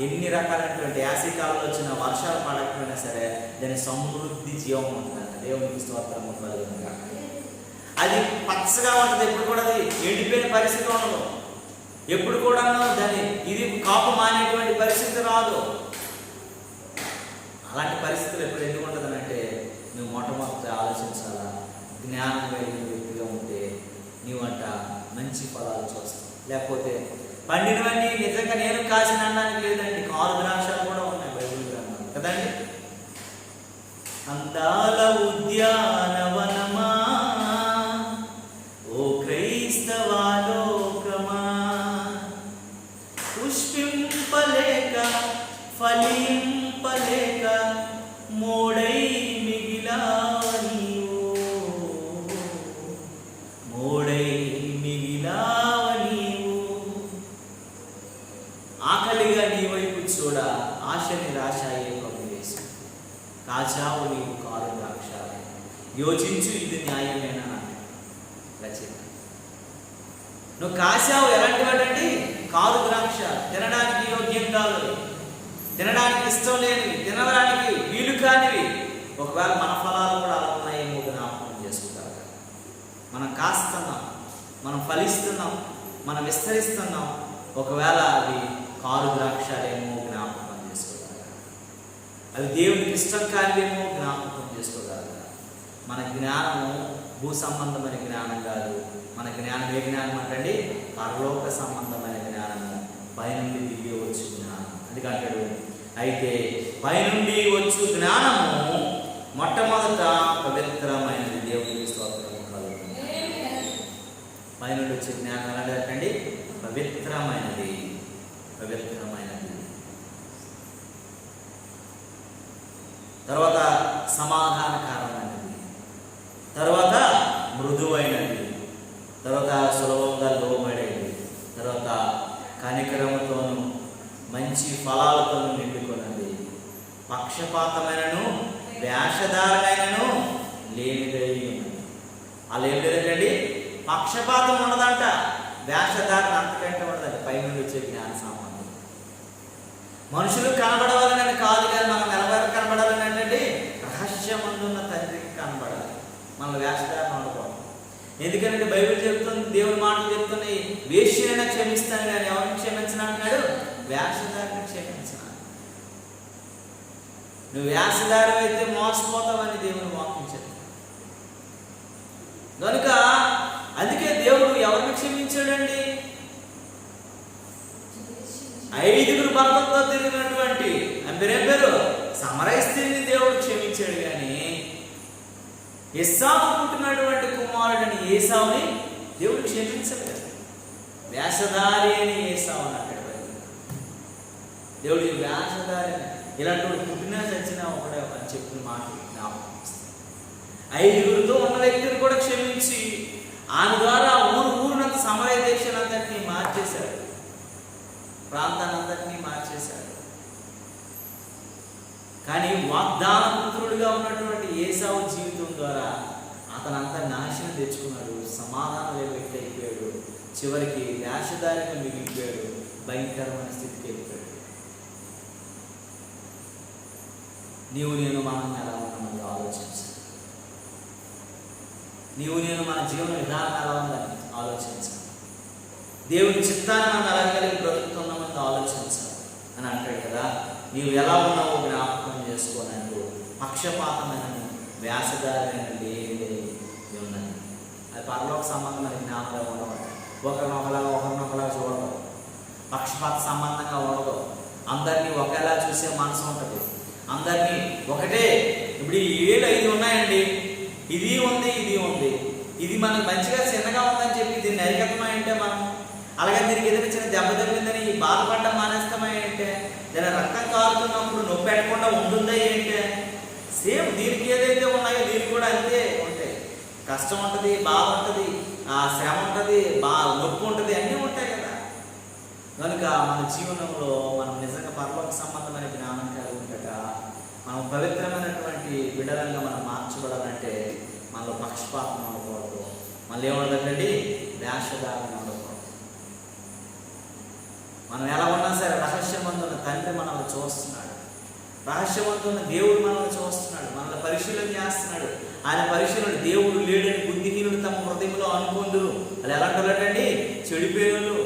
ఎన్ని రకాలైనటువంటి యాసికాలంలో వచ్చిన వర్షాలు పడకపోయినా సరే దాని సమృద్ధి జీవం ఉంటుంది. దేవునికి స్తోత్రము కలుగును గాక. అది పచ్చగా ఉంటుంది, ఎప్పుడు కూడా అది ఎండిపోయిన పరిస్థితి ఉండదు, ఎప్పుడు కూడా దాని ఇది కాపు మానేటువంటి పరిస్థితి రాదు. అలాంటి పరిస్థితులు ఎప్పుడు ఎందుకు ఉంటుందనంటే నువ్వు మొట్టమొదటి ఆలోచించాలా. జ్ఞానం కలిగిన వ్యక్తిగా ఉంటే నీవంట మంచి ఫలాలు చూస్తావు. లేకపోతే పండినవన్నీ నిజంగా నేను కాసిన అనడానికి లేదండి, కారు ద్రాక్షాలు కూడా ఉన్నాయి బైబిల్ గ్రంథంలో కదండి. అందాల ఉద్యానవనమా ఓ క్రైస్తవాలోకమా, పుష్పింపలేక ఫలింపలేక మోడై మిగిలావ నీవు, మోడై మిగిలావ నీవు. ఆకలిగా నీ వైపు చూడ ఆశ నిరాశ వేసి కాచావు నీవు కారు ద్రాక్ష, యోచించు ఇది న్యాయమేనా రచన. నువ్వు కాశావు ఎలాంటి వాడండి? కారు ద్రాక్ష, తినడానికి యోగ్యం కాదు, తినడానికి ఇష్టం లేనివి, తినడానికి వీలు కానివి. ఒకవేళ మన ఫలాలు కూడా అలా ఉన్నాయేమో జ్ఞాపకం చేసుకుంటారు. మనం కాస్తున్నాం, మనం ఫలిస్తున్నాం, మనం విస్తరిస్తున్నాం. ఒకవేళ అవి కారు ద్రాక్షలేమో జ్ఞాపకం చేసుకోగలగా, అవి దేవునికి ఇష్టం కానివేమో జ్ఞాపకం చేసుకోగలగా. మన జ్ఞానము భూ సంబంధమైన జ్ఞానం కాదు. మన జ్ఞానం ఏ జ్ఞానం అంటండి? పరలోక సంబంధమైన జ్ఞానము, పైనుండి దిగి వచ్చు జ్ఞానం. అందుకంటాడు, అయితే పైనుండి వచ్చు జ్ఞానము మొట్టమొదట పవిత్రమైనది. దేవునికి స్తోత్రము కలుగుతుంది. పైనుండి వచ్చే జ్ఞానం ఎలాంటిదండి? పవిత్రమైనది, పవిత్రమైనది. తర్వాత సమాధానకరమైనది, తర్వాత మృదువైనది, తర్వాత సులభంగా లోబడేది, తర్వాత కనికరముతోను మంచి ఫలాలతోనూ నిండుకున్నది, పక్షపాతమైనను వేషధారణైనను లేనిదై ఉన్నది. అలా ఏం లేదండి, పక్షపాతం ఉండదంట, వేషధారణ అంతకంటే ఉండదండి. పైనుండి వచ్చే జ్ఞాన సంబంధం. మనుషులు కనబడవాలని కాదు, కానీ మనం ఎవరికి కనబడాలని అంటే రహస్యమందున్న తండ్రికి కనబడాలి. మన వేషధారణ ఉండకూడదు. ఎందుకంటే బైబిల్ చెప్తుంది, దేవుని మాటలు చెప్తున్నాయి, వేశ్యైనా క్షమిస్తాను కానీ ఎవరిని క్షమించను అన్నాడు? వేషధారిని క్షమించను. నువ్వు వేషధారి అయితే మోసపోతావని దేవుని వాక్యం చెప్తాడు. కనుక అందుకే దేవుడు ఎవరిని క్షమించాడండి? 5 భర్తలతో తిరిగినటువంటి పేరు సమరయ స్త్రీని దేవుడు క్షమించాడు. కానీ ఎస్సావు పుట్టినటువంటి కుమారుడిని ఏసావుని దేవుడు క్షమించలేదు. వేషధారి అని ఏసావు అన్నాడు దేవుడు. వేషధారి ఇలాంటి పుట్టినా చచ్చినా ఒకడే అని చెప్పిన మాట జ్ఞాపకం. 5 ఉన్న వ్యక్తిని కూడా క్షమించి ఆమె ద్వారా ఊరునంత సమరయ దేశాలంతటినీ మార్చేశాడు, ప్రాంతానంతటినీ మార్చేశాడు. కానీ వాగ్దాన పుత్రుడిగా ఉన్నటువంటి ఏసావు జీవితం ద్వారా అతనంతా నాశనం తెచ్చుకున్నాడు, సమాధానం లేని వ్యక్తి అయిపోయాడు, చివరికి వేషధారిగా మిగిలిపోయాడు, భయంకరమైన స్థితికి వెళ్ళిపోయాడు. నీవు నేను మనం ఎలా ఉన్నామని ఆలోచించాలి. నీవు నేను మన జీవన విధానం ఎలా ఉందని ఆలోచించాలి. దేవుని చిత్తాన్ని మనం ఎలా కలిగి బ్రతుకుతున్నామని ఆలోచించాలి అని అంటాడు కదా. నీవు ఎలా ఉన్నావో జ్ఞాపకం చేసుకోనంటూ పక్షపాతమైన వ్యాసదారైన లేని ఉన్నది. అది పరలోక సంబంధమైన జ్ఞానంగా ఉండదు. ఒకరినొకలా చూడదు, పక్షపాత సంబంధంగా ఉండదు. అందరినీ ఒకేలా చూసే మనసు ఉంటుంది. అందరినీ ఒకటే. ఇప్పుడు ఈ 5 ఉన్నాయండి, ఇది ఉంది, ఇది ఉంది, ఇది మనకు మంచిగా చిన్నగా ఉందని చెప్పి దీన్ని నరికతమా అంటే మనం, అలాగే దీనికి ఏదైనా చిన్న దెబ్బ తగిలిందని బాధపడడం మానేస్తామా అంటే, దాని రక్తం కారుతున్నప్పుడు నొప్పి పెట్టకుండా ఉంటుందా ఏంటే, సేమ్ దీనికి ఏదైతే ఉన్నాయో దీనికి కూడా అంతే ఉంటాయి. కష్టం ఉంటుంది, బాధ ఉంటుంది, శ్రమ ఉంటుంది, నొప్పి ఉంటుంది, అన్నీ ఉంటాయి కదా. కనుక మన జీవనంలో మనం నిజంగా పరలోక సంబంధమైన జ్ఞానం కలిగి ఉంటట, మనం పవిత్రమైనటువంటి బిడ్డలంగా మనం మార్చబడాలంటే మనలో పక్షపాతం ఉండకూడదు. మళ్ళీ ఏముండదండి, వేషధారణ ఉండకూడదు. మనం ఎలా ఉన్నా సరే రహస్యం అందున్న తండ్రి మనల్ని చూస్తున్నాడు. రహస్యవంతున్న దేవుడు మనల్ని చూస్తున్నాడు, మనల్ని పరిశీలన చేస్తున్నాడు. ఆయన పరిశీలన దేవుడు లేడని బుద్ధిహీనుడు తమ హృదయంలో అనుకుందురు. అది ఎలాంటి వాళ్ళంటే చెడిపోయిన వాళ్ళు,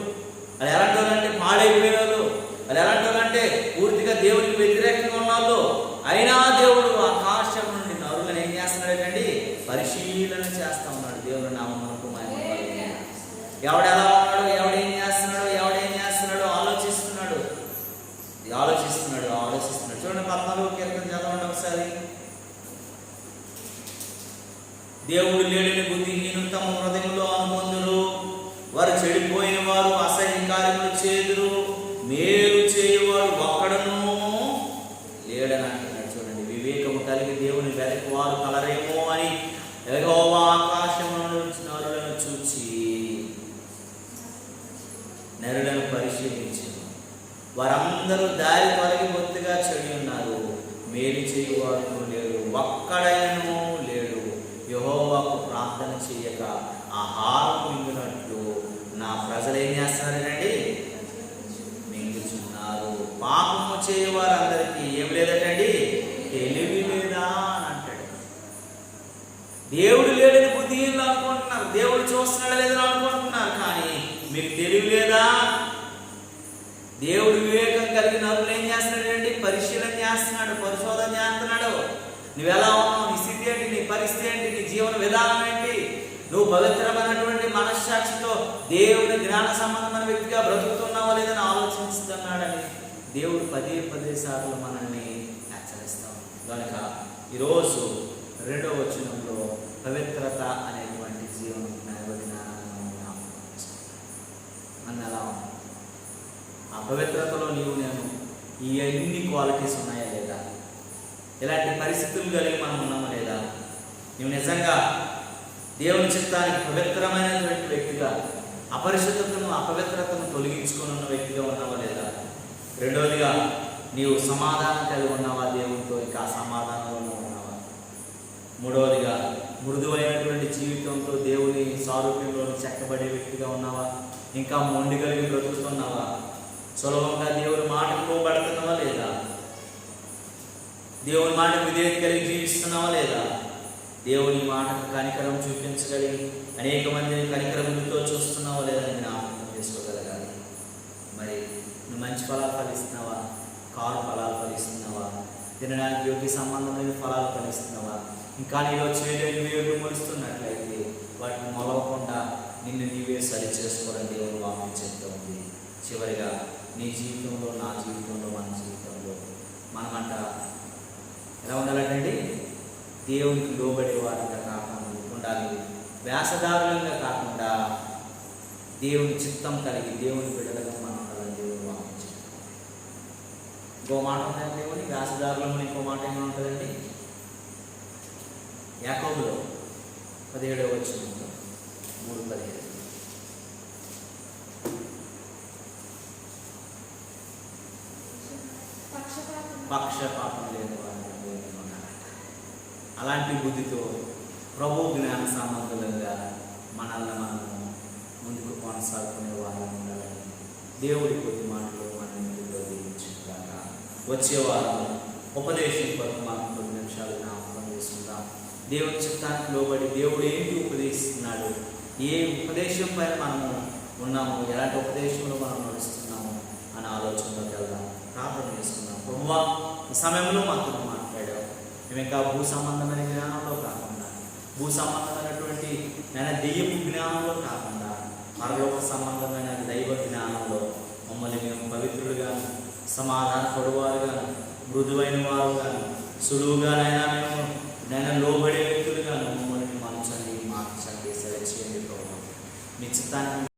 అది ఎలాంటి వాళ్ళంటే పాడైపోయిన వాళ్ళు, అది ఎలాంటి వాళ్ళంటే పూర్తిగా దేవుడికి వ్యతిరేకంగా ఉన్న వాళ్ళు. అయినా దేవుడు ఆకాశం నుండి నరులను ఏం చేస్తున్నాడు? పరిశీలన చేస్తా ఉన్నాడు. దేవుడు నామమునకు మహిమ కలుగును. ఎవడు ఎలా ఉన్నాడు, ఎవడేం చేస్తున్నాడు, ఎవడేం చేస్తున్నాడు ఆలోచిస్తున్నాడు. చూడండి 14వ కీర్తన చదవండి ఒకసారి. దేవుడు లేడని బుద్ధిహీనులు తమ హృదయంలో అనుకొందురు, వారు చెడిపోయిన వారు అసహ్య కార్యములు చేదురు, మేలు చేయువాడు ఒక్కడును లేడని అంటున్నాడు. చూడండి, వివేకము కలిగి దేవుని వెనక్కి వారు కలరేమో అని యెహోవా ఆకాశమును నరులను చూచి నరులను పరిశీలించి వారందరూ దారి తొలగి బొత్తిగా చెడి ఉన్నారు, మేలు చేయువాడు లేడు, ఒక్కడైనను లేడు. యెహోవాకు ప్రార్థన చేయక ఆహారం మింగినట్లు నా ప్రజలు ఏం చేస్తున్నారండి? మింగుచున్నారు. పాపము చేయవారందరికీ ఏమి లేదటండి? తెలివి లేదా అని అంటాడు. దేవుడు లేడని బుద్ధిహీనులు అనుకుంటున్నారు, దేవుడు చూస్తున్నాడు లేదని అనుకుంటున్నారు. కానీ మీకు తెలివి లేదా? దేవుడు వివేకం కలిగిన నరులు ఏం చేస్తున్నాడు? పరిశీలన చేస్తున్నాడు, పరిశోధన చేస్తున్నాడు. నువ్వెలా ఉన్నావు, నీ స్థితి ఏంటి, నీ పరిస్థితి ఏంటి, నీ జీవన విధానం ఏంటి, నువ్వు పవిత్రమైనటువంటి మనస్సాక్షితో దేవుని జ్ఞాన సంబంధమైన వ్యక్తిగా బ్రతుకుతున్నావా లేదని ఆలోచిస్తున్నాడని దేవుడు పదే సార్లు మనల్ని హెచ్చరిస్తాం. కనుక ఈరోజు 2వ వచనంలో పవిత్రత అనేటువంటి జీవన జ్ఞానం మన ఎలా ఉంది? ఆ పవిత్రతలో నేను ఈ అన్ని క్వాలిటీస్ ఉన్నాయా లేదా? ఇలాంటి పరిస్థితులు కలిగి మనం ఉన్నామా లేదా? నువ్వు నిజంగా దేవుని చిత్తానికి పవిత్రమైనటువంటి వ్యక్తిగా, అపవిత్రతను తొలగించుకొని ఉన్న వ్యక్తిగా ఉన్నావా లేదా? రెండవదిగా, నీవు సమాధానం కలిగి ఉన్నావా దేవునితో? ఇంకా సమాధానంలో ఉన్నావా? మూడవదిగా, మృదువైనటువంటి జీవితంతో దేవుని సారూప్యంలో చెక్కబడే వ్యక్తిగా ఉన్నావా? ఇంకా మొండి కలిగి బ్రతుకుతున్నావా? సులభంగా దేవుని మాటకు లోబడుతున్నావా లేదా? దేవుని మాట విధేయత కలిగి జీవిస్తున్నావా లేదా? దేవుని మాటకు కనికరం చూపించగలిగి అనేక మందిని కనికరములతో చూస్తున్నావా లేదా అని జ్ఞాపకం చేసుకోగలగాలి. మరి నువ్వు మంచి ఫలాలు ఫలిస్తున్నావా? కారు ఫలాలు ఫలిస్తున్నావా? తినడానికి యోగ్య సంబంధమైన ఫలాలు ఫలిస్తున్నావా? ఇంకా నీలో చేయలేని వేరు మొలుస్తున్నట్లయితే వాటిని మొలవకుండా నిన్ను నీవే సరి చేసుకోవడం దేవుని వాక్యం చెప్తూ ఉంది. చివరిగా, నీ జీవితంలో, నా జీవితంలో, మన జీవితంలో మనమంట ఎలా ఉండాలంటే దేవునికి లోబడే వారిగా కాకుండా ఉండాలి. వ్యాసదారులంగా కాకుండా దేవుని చిత్తం కలిగి దేవుని బిడ్డలుగా మనం ఉండాలని దేవుని వాక్యం చెప్తాం. ఇంకో మాట ఉందండి, దేవుని వ్యాసదారులలో ఇంకో మాట ఏమైనా ఉంటుందండి? యాకోబులో 17వ వచనంలో 3:15 పక్షపాతం లేని వారిని అలాంటి బుద్ధితో ప్రభు జ్ఞాన సంబంధులుగా మనల్ని మనము ముందుకు కొనసాగుకునే వారిని ఉండాలని దేవుడి కొద్ది మాటలు మన ఇంటిలో దీవించుగాక. వచ్చే వారం ఉపదేశం కొరకు మనం కొన్ని నిమిషాలు జ్ఞాపకం చేసుకుందాం. దేవుని చిత్తానికి లోబడి దేవుడు ఏంటి ఉపదేశిస్తున్నాడు, ఏ ఉపదేశం పైన మనము ఉన్నాము, ఎలాంటి ఉపదేశంలో మనం నడుస్తున్నాము అనే ఆలోచనలోకి వెళ్దాం. ప్రార్థన చేసుకుందాం. ప్రభువా, ఈ సమయంలో మాతో మాట్లాడావు. మేము ఇంకా భూ సంబంధమైన జ్ఞానంలో కాకుండా, భూ సంబంధమైనటువంటి దెయ్యపు జ్ఞానంలో కాకుండా, పరలోక సంబంధమైన దైవ జ్ఞానంలో మమ్మల్ని మేము పవిత్రులుగాను, సమాధాన పడువారుగాను, మృదువైన వారుగాను, సులువుగానైనా మేము లోబడే వ్యక్తులుగాను మమ్మల్ని మార్చండి, సరి చేయండి. ప్రభు, మీ చిత్తానికి